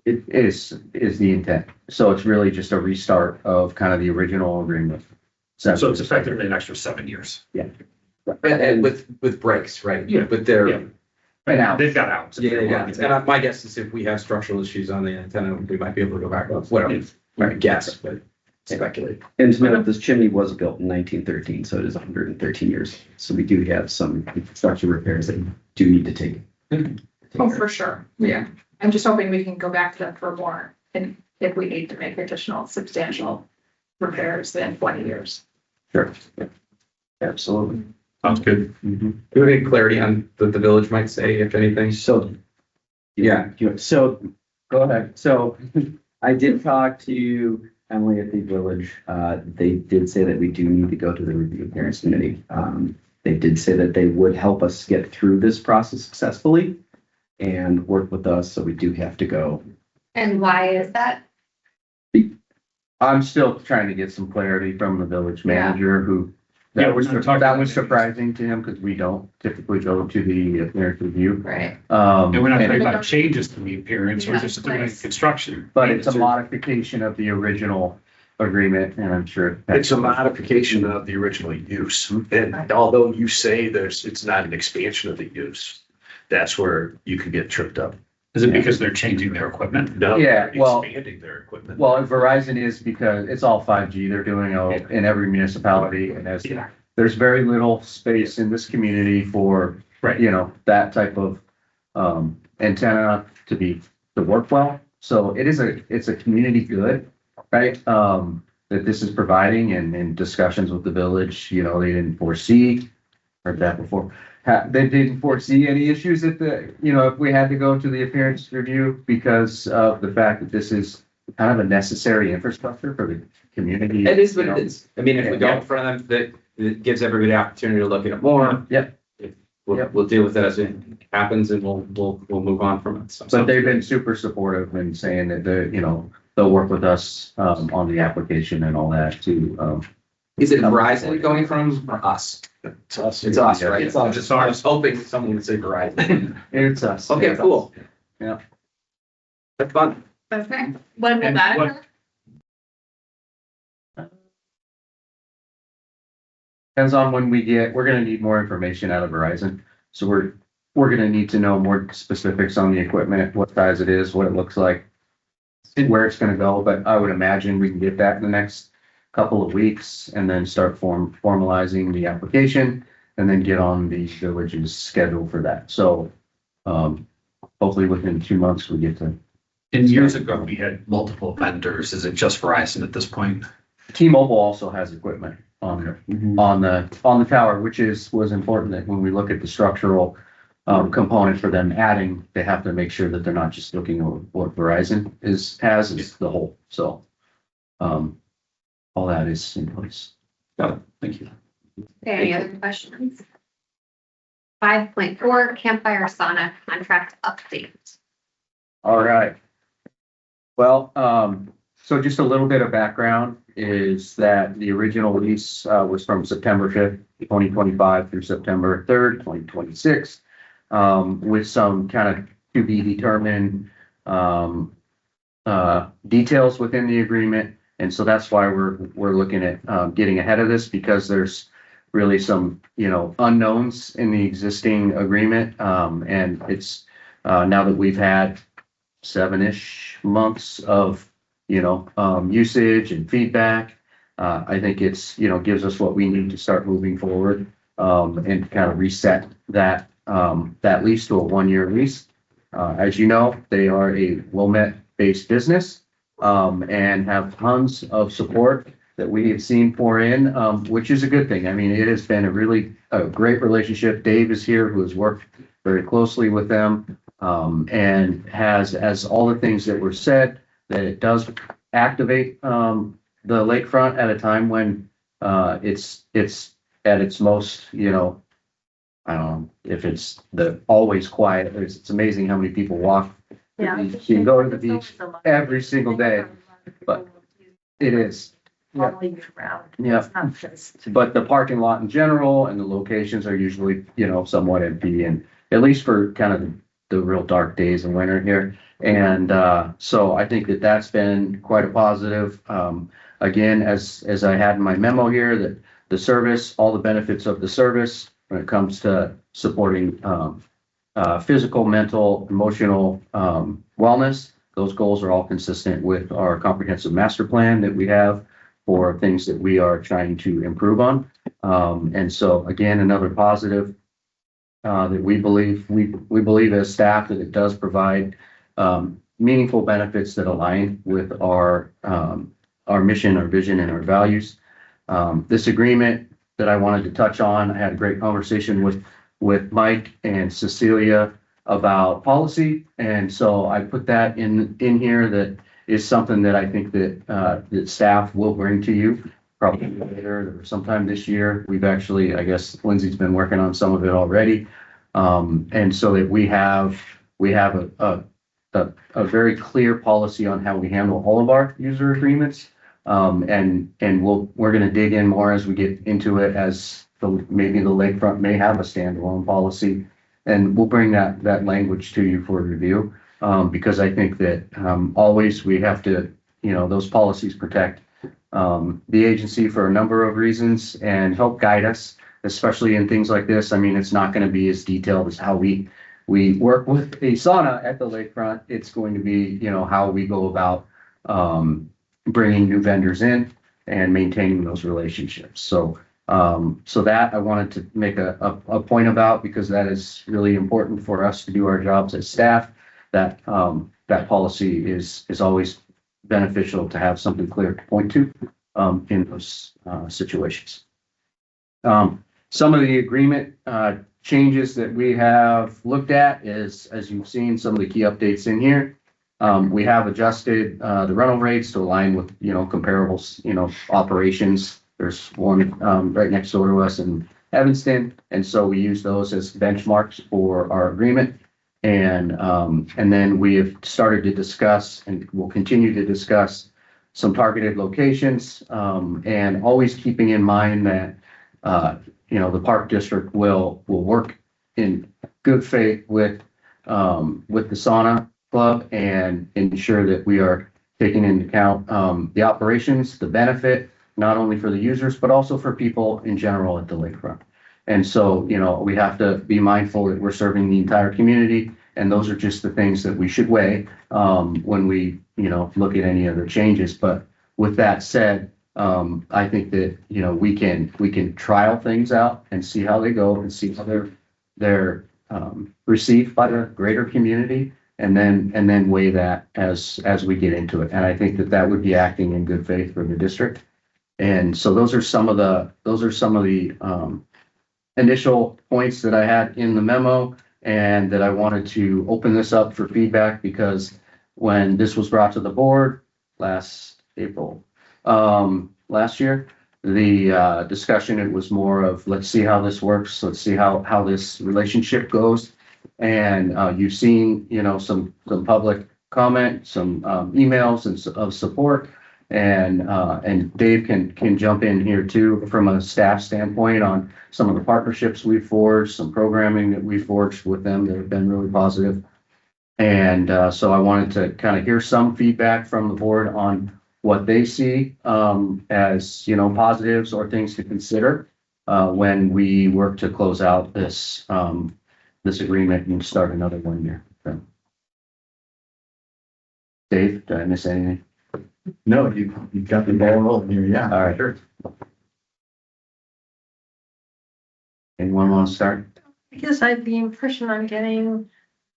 It is the intent. So it's really just a restart of kind of the original agreement. So it's effectively an extra 7 years. And with breaks, right? Yeah. With their, Yeah. Right now, they've got out. yeah. And my guess is if we have structural issues on the antenna, we might be able to go back up. Well, I guess, but speculate. And to note, this chimney was built in 1913, so it is 113 years. So we do have some infrastructure repairs that do need to take. Oh, for sure, yeah. I'm just hoping we can go back to them for more, and if we need to make additional substantial repairs in 20 years. Sure. Absolutely. Sounds good. Do you have any clarity on what the village might say, if anything? So, so Go ahead. So I did talk to Emily at the village. They did say that we do need to go to the review parents committee. They did say that they would help us get through this process successfully and work with us. So we do have to go. And why is that? I'm still trying to get some clarity from the village manager who. Yeah, we're not talking- That was surprising to him because we don't typically go to the parent review. Right. And we're not talking And- about changes to the appearance, we're just doing construction. But it's a modification of the original agreement, and I'm sure. It's a modification of the original use. And although you say it's not an expansion of the use, that's where you could get tripped up. Is it because they're changing their equipment? No, Yeah, they're well- expanding their equipment. Well, Verizon is because it's all 5G. They're doing it in every municipality, and there's very little space in this community for, Right. you know, that type of antenna to work well. So it's a community good, right? That this is providing, and in discussions with the village, you know, they didn't foresee, heard that before. They didn't foresee any issues if we had to go to the appearance review because of the fact that this is kind of a necessary infrastructure for the community. It is what you know. it is. I mean, if we go in front of them, that it gives everybody the opportunity to look at it more. Yep. We'll deal with it as it happens, and we'll move on from it. So- But they've been super supportive and saying that they'll work with us on the application and all that to. Is it Verizon going from or us? It's us. It's us, right? It's us. I was hoping someone would say Verizon. It's us. Okay, cool. Yeah. That's fun. Okay. When will And that what- occur? Depends on when we're gonna need more information out of Verizon. So we're gonna need to know more specifics on the equipment, what size it is, what it looks like, and where it's gonna go, but I would imagine we can get that in the next couple of weeks and then start formalizing the application and then get on the village's schedule for that. So, hopefully within 2 months, we get to. And years ago, we had multiple vendors. Is it just Verizon at this point? T-Mobile also has equipment on the tower, which was important that when we look at the structural component for them adding, they have to make sure that they're not just looking at what Verizon has the whole. So, all that is in place. Got it. Thank you. Okay, any other questions? 5.4 Campfire Sauna contract update. All right. Well, so just a little bit of background is that the original lease was from September 5th, 2025 through September 3rd, 2026, with some kind of to be determined details within the agreement. And so that's why we're looking at getting ahead of this, because there's really some, unknowns in the existing agreement. And it's now that we've had 7-ish months of, usage and feedback, I think it's, gives us what we need to start moving forward and kind of reset that lease to a 1-year lease. As you know, they are a Wilmette-based business and have tons of support that we have seen pour in, which is a good thing. I mean, it has been a great relationship. Dave is here, who has worked very closely with them and has, as all the things that were said, that it does activate the lakefront at a time when it's at its most, I don't know if it's always quiet. It's amazing how many people walk. Yeah. You can go to the beach every single day, but it is. Yeah. Yeah. But the parking lot in general and the locations are usually, somewhat empty, and at least for kind of the real dark days in winter here. And so I think that that's been quite a positive. Again, as I had in my memo here, that the service, all the benefits of the service when it comes to supporting physical, mental, emotional wellness, those goals are all consistent with our comprehensive master plan that we have for things that we are trying to improve on. And so again, another positive that we believe as staff that it does provide meaningful benefits that align with our mission, our vision, and our values. This agreement that I wanted to touch on, I had a great conversation with Mike and Cecilia about policy. And so I put that in here. That is something that I think that staff will bring to you probably later or sometime this year. We've actually, I guess Lindsay's been working on some of it already. And so that we have a very clear policy on how we handle all of our user agreements. And we're going to dig in more as we get into it, as maybe the lakefront may have a standalone policy, and we'll bring that language to you for review. Because I think that always we have to, those policies protect the agency for a number of reasons and help guide us, especially in things like this. I mean, it's not going to be as detailed as how we work with a sauna at the lakefront. It's going to be, how we go about bringing new vendors in and maintaining those relationships. So that I wanted to make a point about, because that is really important for us to do our jobs as staff. That policy is always beneficial to have something clear to point to in those situations. Some of the agreement changes that we have looked at is, as you've seen, some of the key updates in here. We have adjusted the rental rates to align with, comparable, operations. There's one right next door to us in Evanston. And so we use those as benchmarks for our agreement. And then we have started to discuss and will continue to discuss some targeted locations, and always keeping in mind that, the park district will work in good faith with the sauna club and ensure that we are taking into account the operations, the benefit, not only for the users, but also for people in general at the lakefront. And so, we have to be mindful that we're serving the entire community. And those are just the things that we should weigh when we, look at any other changes. But with that said, I think that, you know, we can trial things out and see how they go and see how they're received by the greater community. And then weigh that as we get into it. And I think that would be acting in good faith for the district. And so those are some of the initial points that I had in the memo, and that I wanted to open this up for feedback, because when this was brought to the board last April, last year, the discussion, it was more of, let's see how this works. Let's see how this relationship goes. And you've seen, you know, some public comment, some emails of support, and Dave can jump in here too from a staff standpoint on some of the partnerships we've forged, some programming that we forged with them that have been really positive. And so I wanted to kind of hear some feedback from the board on what they see as, you know, positives or things to consider when we work to close out this agreement and start another 1 year. So. Dave, did I miss anything? No, you've got the ball rolling here. Yeah. All right. Sure. Anyone want to start? I guess the impression I'm getting,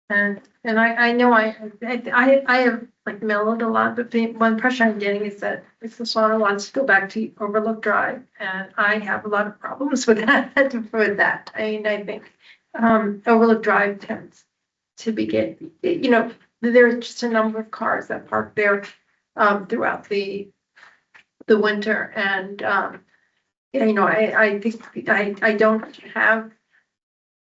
and I know I have like mellowed a lot, but the one impression I'm getting is that Mr. Swana wants to go back to Overlook Drive, and I have a lot of problems with that. I mean, I think Overlook Drive tends to you know, there's just a number of cars that park there throughout the winter, and you know, I think I don't have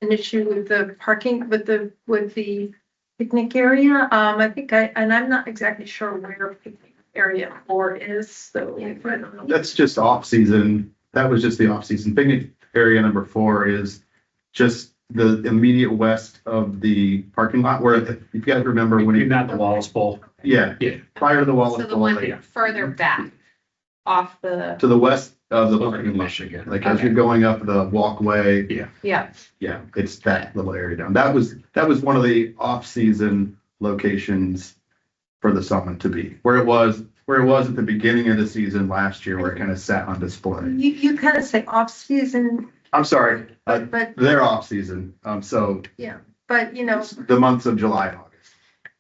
an issue with the parking with the picnic area. I think and I'm not exactly sure where picnic area 4 is, so I don't know. That's just off season. That was just the off season. Picnic area number 4 is just the immediate west of the parking lot, where if you guys remember when You're not the Wallace Bowl. Yeah, prior to the Wallace So the Bowl, one further back off the, to the west of the parking lot. Michigan. Like as you're going up the walkway, yeah, yeah, it's that little area down. That was one of the off-season locations for the summit to be, where it was at the beginning of the season last year, where it kind of sat on display. You kind of say off season, I'm sorry, but they're off-season, so yeah, but you know, it's the months of July and August.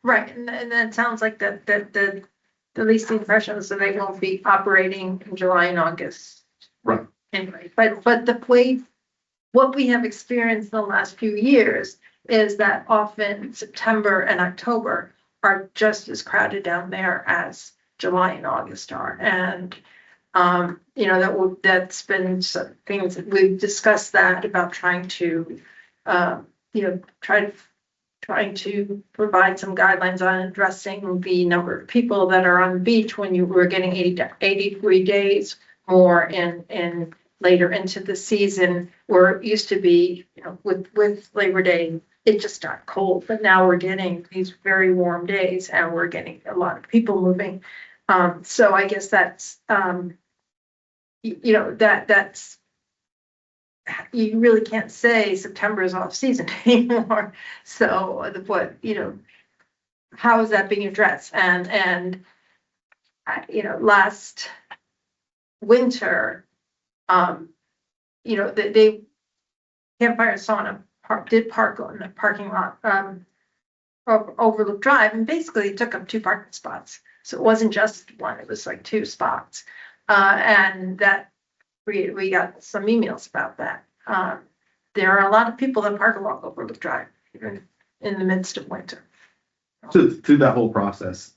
right, and that sounds like that at least the impression is that they won't be operating in July and August. Right. Anyway, but the way, what we have experienced in the last few years is that often September and October are just as crowded down there as July and August are. And, you know, that's been some things that we've discussed that about trying to, you know, trying to provide some guidelines on addressing the number of people that are on the beach when you were getting 83 days more in later into the season, where it used to be, you know, with Labor Day, it just got cold, but now we're getting these very warm days and we're getting a lot of people moving. So I guess that's, you know, that's, you really can't say September is off season anymore. So you know, how is that being addressed? And you know, last winter, you know, they Campfire Sauna did park on the parking lot of Overlook Drive, and basically it took up 2 parking spots. So it wasn't just one; it was like 2 spots, and that. We got some emails about that. There are a lot of people that park along Overlook Drive even in the midst of winter. So through that whole process,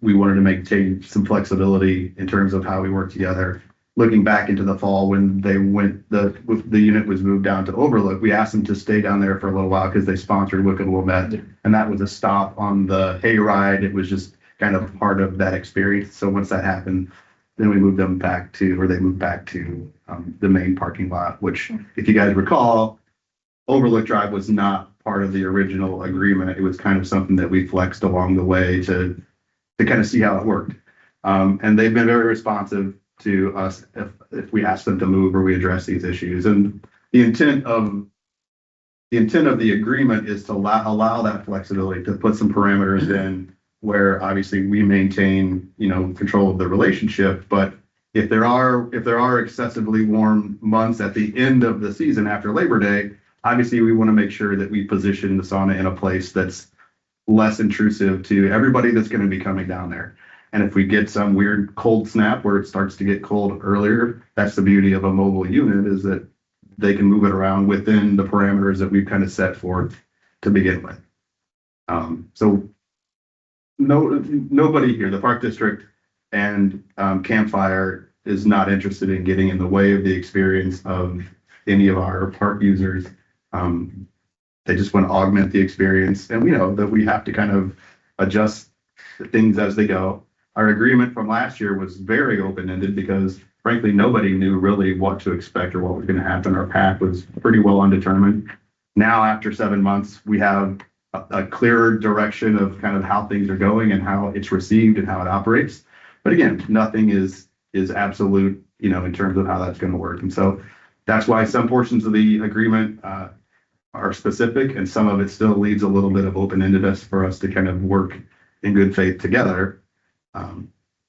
we wanted to maintain some flexibility in terms of how we work together. Looking back into the fall when the unit was moved down to Overlook, we asked them to stay down there for a little while because they sponsored Wicked Wilmette, and that was a stop on the hayride. It was just kind of part of that experience. So once that happened, then we moved them back to, or they moved back to the main parking lot, which, if you guys recall, Overlook Drive was not part of the original agreement. It was kind of something that we flexed along the way to kind of see how it worked. And they've been very responsive to us if we ask them to move or we address these issues. And the intent of the agreement is to allow that flexibility, to put some parameters in where obviously we maintain, you know, control of the relationship, but if there are excessively warm months at the end of the season after Labor Day, obviously we want to make sure that we position the sauna in a place that's less intrusive to everybody that's going to be coming down there. And if we get some weird cold snap where it starts to get cold earlier, that's the beauty of a mobile unit, is that they can move it around within the parameters that we've kind of set forth to begin with. So nobody here, the Park District and Campfire, is not interested in getting in the way of the experience of any of our park users. They just want to augment the experience, and we know that we have to kind of adjust things as they go. Our agreement from last year was very open-ended because frankly, nobody knew really what to expect or what was going to happen. Our path was pretty well undetermined. Now, after 7 months, we have a clearer direction of kind of how things are going and how it's received and how it operates. But again, nothing is absolute, in terms of how that's going to work. And so that's why some portions of the agreement are specific, and some of it still leaves a little bit of open-endedness for us to kind of work in good faith together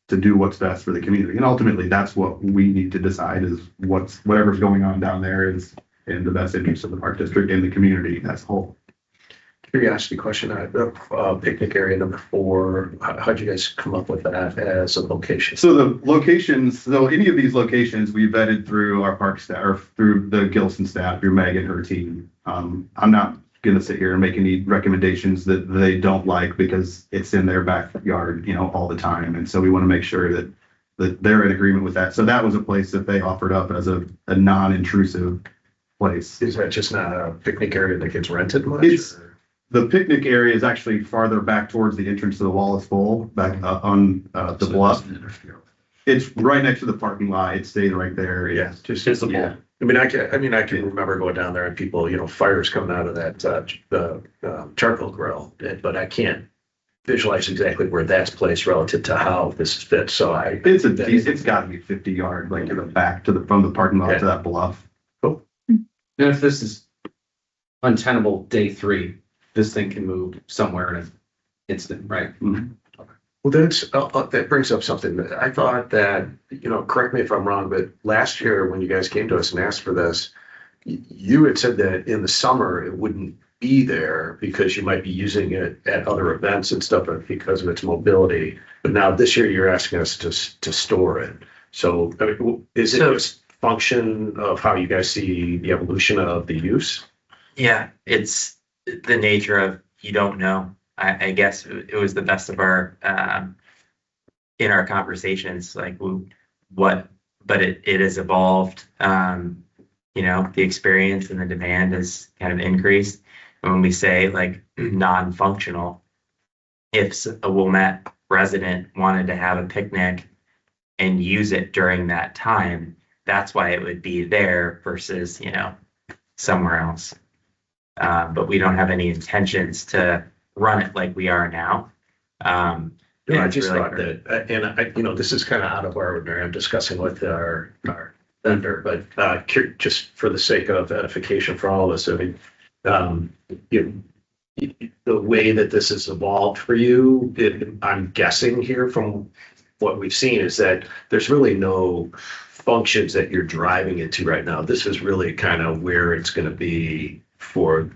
to do what's best for the community. And ultimately, that's what we need to decide, is whatever's going on down there is in the best interest of the Park District and the community as a whole. Curiosity question, picnic area number 4, how'd you guys come up with that as a location? So the locations, so any of these locations we vetted through our park staff, or through the Gilson staff, through Meg and her team. I'm not going to sit here and make any recommendations that they don't like, because it's in their backyard, all the time. And so we want to make sure that they're in agreement with that. So that was a place that they offered up as a non-intrusive place. Is that just not a picnic area that gets rented much? The picnic area is actually farther back towards the entrance to the Wallace Bowl, back on the bluff. It's right next to the parking lot. It stayed right there. Yeah, just visible. Yeah. I mean, I can remember going down there and people, fires coming out of that charcoal grill, but I can't visualize exactly where that's placed relative to how this fits. So it's got to be 50 yards, like in the back from the parking lot to that bluff. And if this is untenable day 3, this thing can move somewhere in an instant, right? Mm-hmm. Well, that brings up something that I thought that, correct me if I'm wrong, but last year when you guys came to us and asked for this, you had said that in the summer it wouldn't be there because you might be using it at other events and stuff because of its mobility. But now this year you're asking us to store it. So is it just function of how you guys see the evolution of the use? Yeah, it's the nature of, you don't know. I guess it was the best of our in our conversations, like but it has evolved. The experience and the demand has kind of increased. And when we say like non-functional, if a Wilmette resident wanted to have a picnic and use it during that time, that's why it would be there versus, somewhere else. But we don't have any intentions to run it like we are now. I just thought that, and this is kind of out of our ordinary. I'm discussing with our vendor, but just for the sake of edification for all of us, I mean, the way that this has evolved for you, I'm guessing here from what we've seen, is that there's really no functions that you're driving into right now. This is really kind of where it's going to be for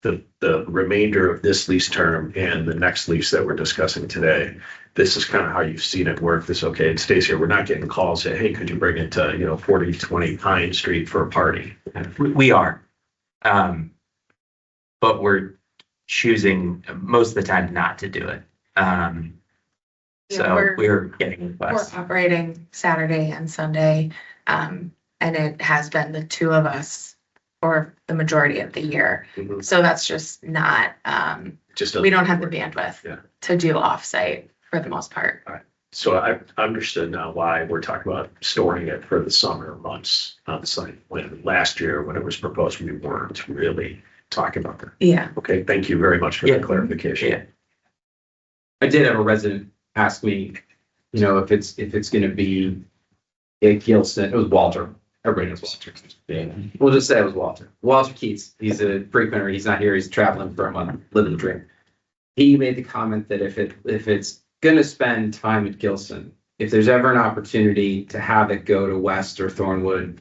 the remainder of this lease term and the next lease that we're discussing today. This is kind of how you've seen it work. It stays here. We're not getting calls saying, hey, could you bring it to 4020 Pine Street for a party? We are, but we're choosing most of the time not to do it. So we're getting requests. We're operating Saturday and Sunday, and it has been the 2 of us for the majority of the year. Mm-hmm. So that's just not, we don't have the bandwidth to do offsite for the most part. All right. So I understood now why we're talking about storing it for the summer months on site, when last year, when it was proposed, we weren't really talking about that. Yeah. Okay, thank you very much for that clarification. Yeah. I did have a resident ask me, if it's going to be at Gilson. It was Walter. Everybody knows Walter. Yeah. We'll just say it was Walter. Walter Keats. He's a frequenter. He's not here. He's traveling for a month, living the dream. He made the comment that if it's going to spend time at Gilson, if there's ever an opportunity to have it go to West or Thornwood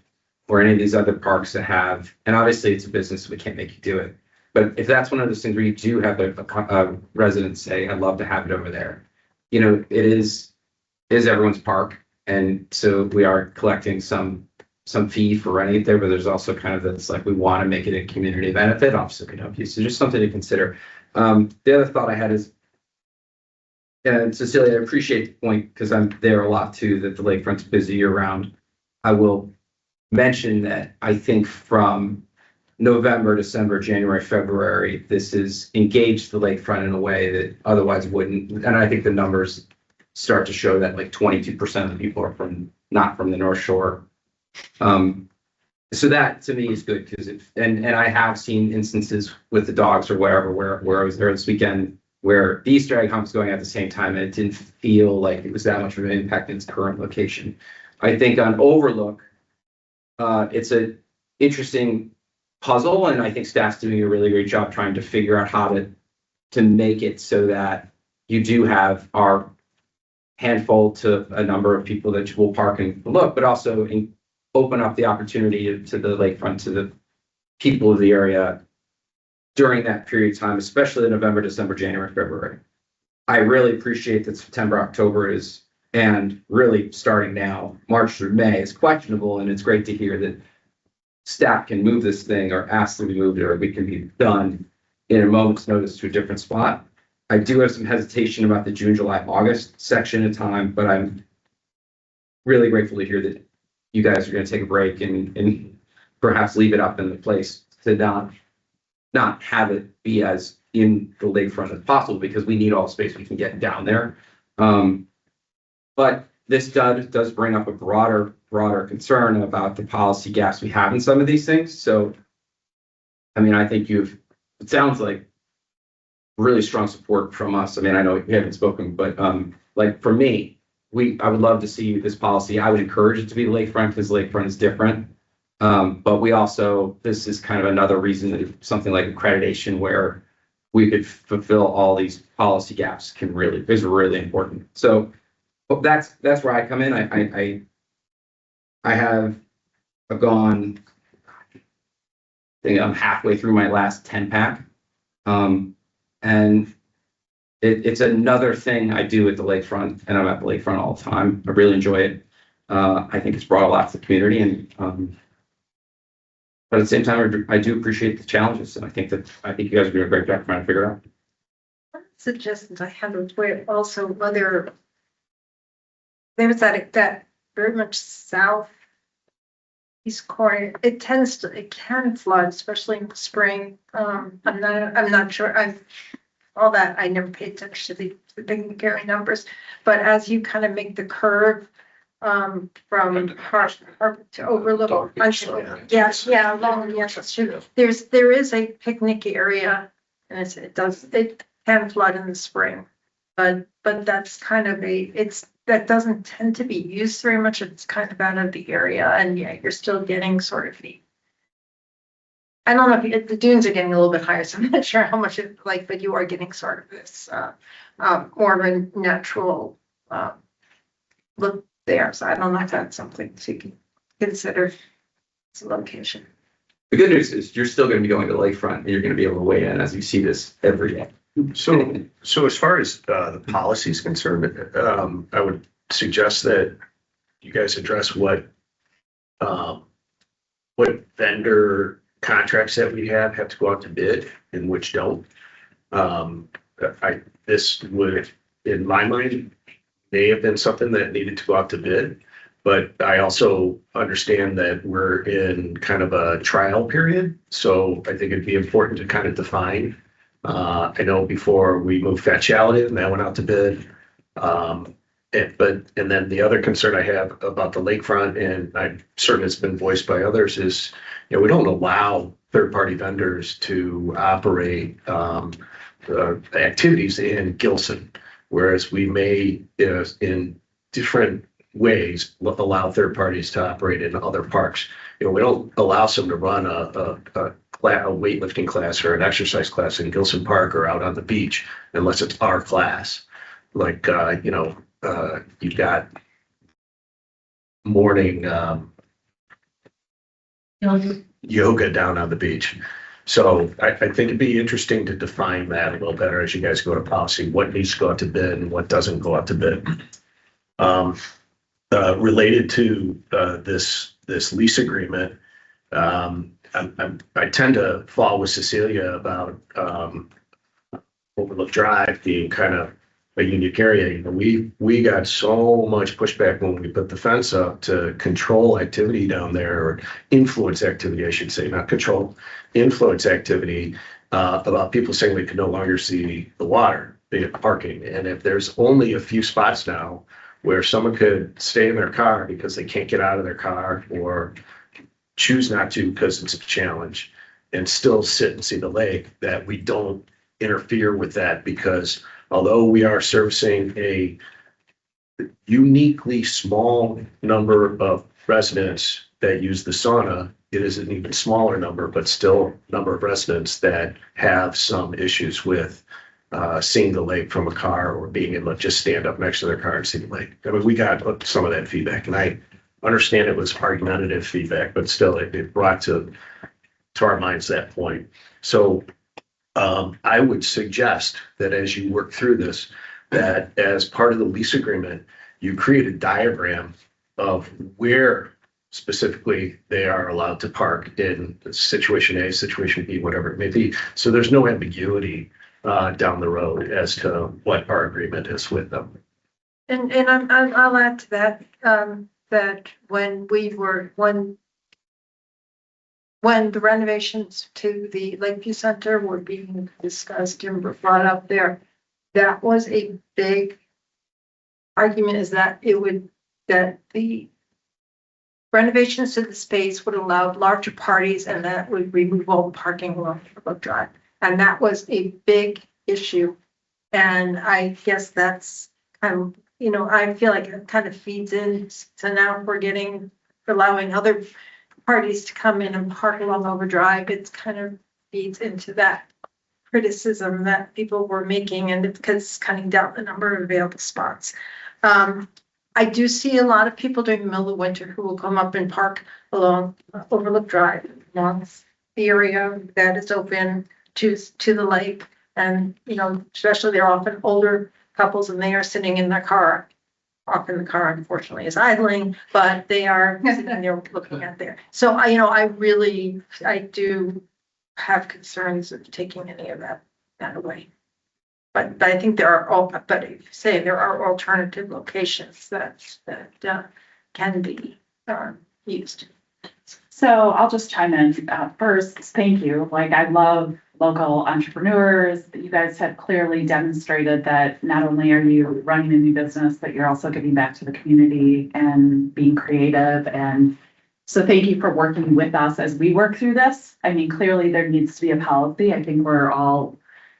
or any of these other parks that have, and obviously it's a business, we can't make you do it. But if that's one of those things where you do have a resident say, I'd love to have it over there, you know, it is everyone's park. And so we are collecting some fee for running it there, but there's also kind of this, like, we want to make it a community benefit, obviously can help you. So just something to consider. The other thought I had is, and Cecilia, I appreciate the point because I'm there a lot too, that the lakefront's busy year round. I will mention that I think from November, December, January, February, this is engaged the lakefront in a way that otherwise wouldn't. And I think the numbers start to show that like 22% of the people are not from the North Shore. So that to me is good because and I have seen instances with the dogs or wherever where I was there this weekend where the Easter egg hunt was going at the same time and it didn't feel like it was that much of an impact in its current location. I think on Overlook, it's an interesting puzzle, and I think staff's doing a really great job trying to figure out how to make it so that you do have our handful to a number of people that will park and look, but also open up the opportunity to the lakefront, to the people of the area during that period of time, especially November, December, January, February. I really appreciate that September, October is, and really starting now, March through May is questionable, and it's great to hear that staff can move this thing or ask them to move it, or we can be done in a moment's notice to a different spot. I do have some hesitation about the June, July, August section of time, but I'm really grateful to hear that you guys are going to take a break and perhaps leave it up in the place to not have it be as in the lakefront as possible, because we need all the space we can get down there. But this does bring up a broader concern about the policy gaps we have in some of these things. So, I mean, I think it sounds like really strong support from us. I mean, I know we haven't spoken, but like for me, I would love to see this policy. I would encourage it to be lakefront because lakefront is different. But this is kind of another reason that something like accreditation where we could fulfill all these policy gaps is really important. So that's where I come in. I've gone, I think I'm halfway through my last 10 pack. And it's another thing I do at the lakefront, and I'm at the lakefront all the time. I really enjoy it. I think it's brought a lot to the community, and but at the same time, I do appreciate the challenges, and I think you guys are doing a great job trying to figure it out. One suggestion I have is where also whether there's that very much south east corner, it can flood, especially in the spring. I'm not sure. All that I never paid attention to the big Gary numbers, but as you kind of make the curve from Harbor to Overlook, yes, there is a picnic area, and it can flood in the spring, but that's kind of that doesn't tend to be used very much. It's kind of out of the area, and yeah, you're still getting sort of I don't know if the dunes are getting a little bit higher, so I'm not sure how much but you are getting sort of this more of a natural look there. So I don't know if that's something to consider as a location. The good news is you're still going to be going to the lakefront, and you're going to be able to weigh in as you see this every day. So as far as the policy is concerned, I would suggest that you guys address what vendor contracts that we have to go out to bid and which don't. This would, in my mind, may have been something that needed to go out to bid, but I also understand that we're in kind of a trial period. So I think it'd be important to kind of define. I know before we moved Fat Chalet and that went out to bid. And then the other concern I have about the lakefront, and I'm certain it's been voiced by others, is we don't allow third-party vendors to operate activities in Gilson, whereas we may, in different ways, allow third parties to operate in other parks. We don't allow someone to run a weightlifting class or an exercise class in Gilson Park or out on the beach unless it's our class. Like, you've got morning, yoga down on the beach. So I think it'd be interesting to define that a little better as you guys go to policy, what needs to go out to bid and what doesn't go out to bid. Related to this lease agreement, I tend to fall with Cecilia about Overlook Drive being kind of a unique area. You know, we got so much pushback when we put the fence up to control activity down there, or influence activity, I should say, not control, influence activity, about people saying we could no longer see the water, be it parking. And if there's only a few spots now where someone could stay in their car because they can't get out of their car, or choose not to because it's a challenge, and still sit and see the lake, that we don't interfere with that, because although we are servicing a uniquely small number of residents that use the sauna, it is an even smaller number, but still number of residents that have some issues with seeing the lake from a car, or being able to just stand up next to their car and see the lake. I mean, we got some of that feedback, and I understand it was argumentative feedback, but still it brought to our minds that point. So I would suggest that as you work through this, that as part of the lease agreement, you create a diagram of where specifically they are allowed to park in situation A, situation B, whatever it may be. So there's no ambiguity down the road as to what our agreement is with them. And I'll add to that, that when the renovations to the Lakeview Center were being discussed and brought up there, that was a big argument, is that that the renovations to the space would allow larger parties, and that would remove all the parking along Overlook Drive. And that was a big issue. And I guess that's I feel like it kind of feeds in. So now we're allowing other parties to come in and park along Overdrive. It's kind of feeds into that criticism that people were making, and because it's cutting down the number of available spots. I do see a lot of people during the middle of winter who will come up and park along Overlook Drive, along the area that is open to the lake. And, especially they're often older couples, and they are sitting in their car. Often the car, unfortunately, is idling, but they are sitting there looking at there. So I do have concerns of taking any of that away. But I think there are alternative locations that can be used. So I'll just chime in. First, thank you. I love local entrepreneurs. You guys have clearly demonstrated that not only are you running a new business, but you're also giving back to the community and being creative. And so thank you for working with us as we work through this. I mean, clearly there needs to be a policy. I think we're all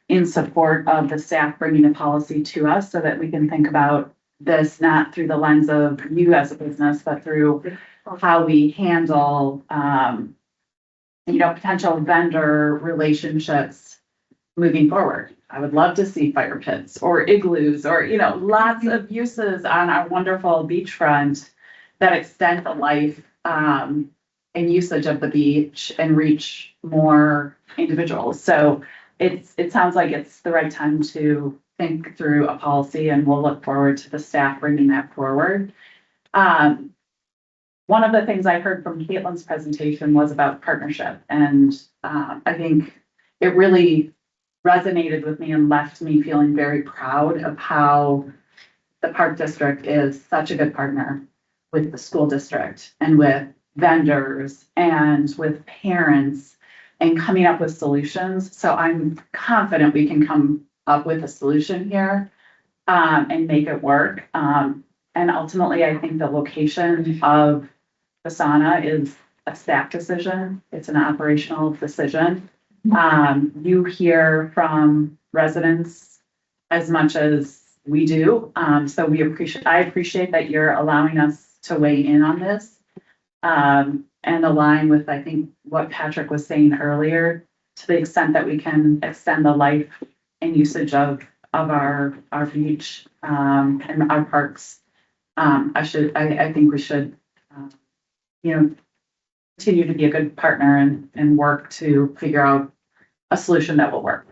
in support of the staff bringing a policy to us so that we can think about this not through the lens of you as a business, but through how we handle, potential vendor relationships moving forward. I would love to see fire pits or igloos or, lots of uses on our wonderful beachfront that extend the life and usage of the beach and reach more individuals. So it sounds like it's the right time to think through a policy, and we'll look forward to the staff bringing that forward. One of the things I heard from Caitlin's presentation was about partnership, and I think it really resonated with me and left me feeling very proud of how the Park District is such a good partner with the school district and with vendors and with parents and coming up with solutions. So I'm confident we can come up with a solution here and make it work. And ultimately, I think the location of the sauna is a staff decision. It's an operational decision. You hear from residents as much as we do. So I appreciate that you're allowing us to weigh in on this. And align with, I think, what Patrick was saying earlier, to the extent that we can extend the life and usage of our beach and our parks. I think we should you know, continue to be a good partner and work to figure out a solution that will work.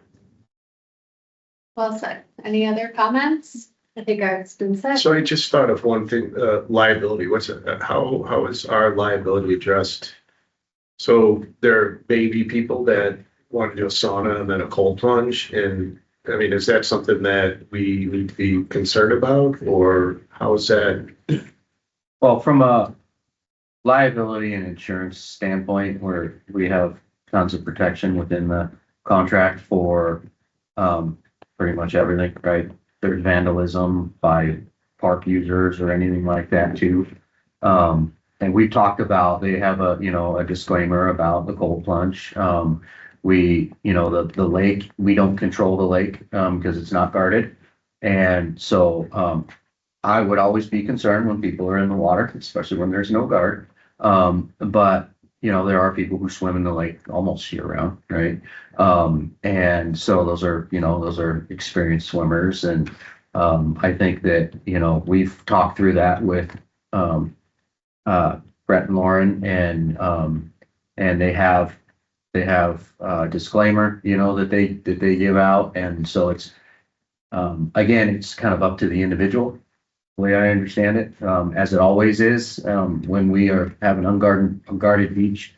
Well said. Any other comments? I think it's been said. So I just thought of one thing, liability, what's it, how is our liability addressed? So there may be people that want to do a sauna and then a cold plunge, and I mean, is that something that we need to be concerned about, or how is that? Well, from a liability and insurance standpoint, where we have tons of protection within the contract for pretty much everything, right? There's vandalism by park users or anything like that too. And we talked about, they have a disclaimer about the cold plunge. We, the lake, we don't control the lake because it's not guarded. And so I would always be concerned when people are in the water, especially when there's no guard. But there are people who swim in the lake almost year round, right? And so those are experienced swimmers. And I think that, we've talked through that with Brett and Lauren, and they have a disclaimer, that they give out. And so it's, again, it's kind of up to the individual, the way I understand it, as it always is, when we have an unguarded beach,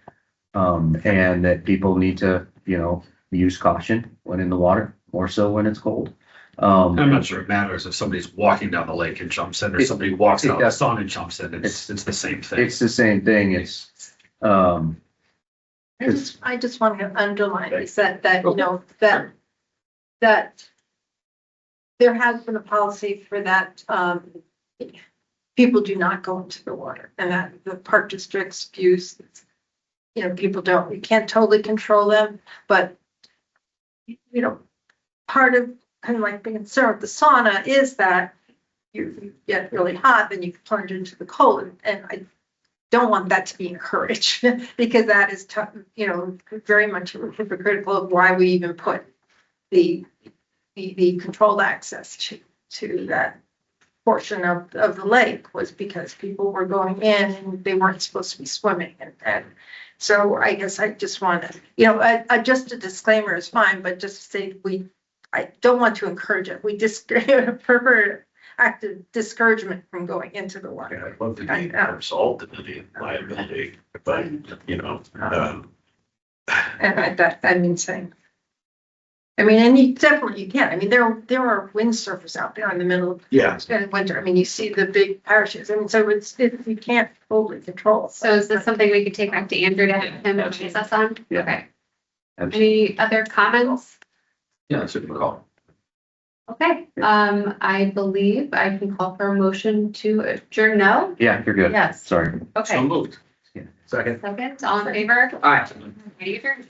and that people need to, use caution when in the water, more so when it's cold. I'm not sure it matters if somebody's walking down the lake and jumps in, or somebody walks out the sun and jumps in. It's the same thing. It's the same thing. It's, I just want to underline is that, that there has been a policy for that, people do not go into the water, and that the park district's views, people don't, you can't totally control them, but part of kind of like being concerned with the sauna is that you get really hot, then you plunge into the cold, and I don't want that to be encouraged because that is, very much hypocritical of why we even put the controlled access to that portion of the lake, was because people were going in and they weren't supposed to be swimming. And so I guess I just want to, just a disclaimer is fine, but just say I don't want to encourage it. We just prefer active discouragement from going into the water. I'd love to be absolved of the liability, but and saying. And you definitely, you can. There are windsurfers out there in the middle of winter. You see the big parachutes. So we can't totally control. So is this something we could take back to Andrew to have him advise us on? Yeah. Okay. Absolutely. Any other comments? Yeah, that's a good call. Okay, I believe I can call for a motion to adjourn. No? Yeah, you're good. Yes. Sorry. Okay. moved. Second. Second, all in favor? All right. Adjourn.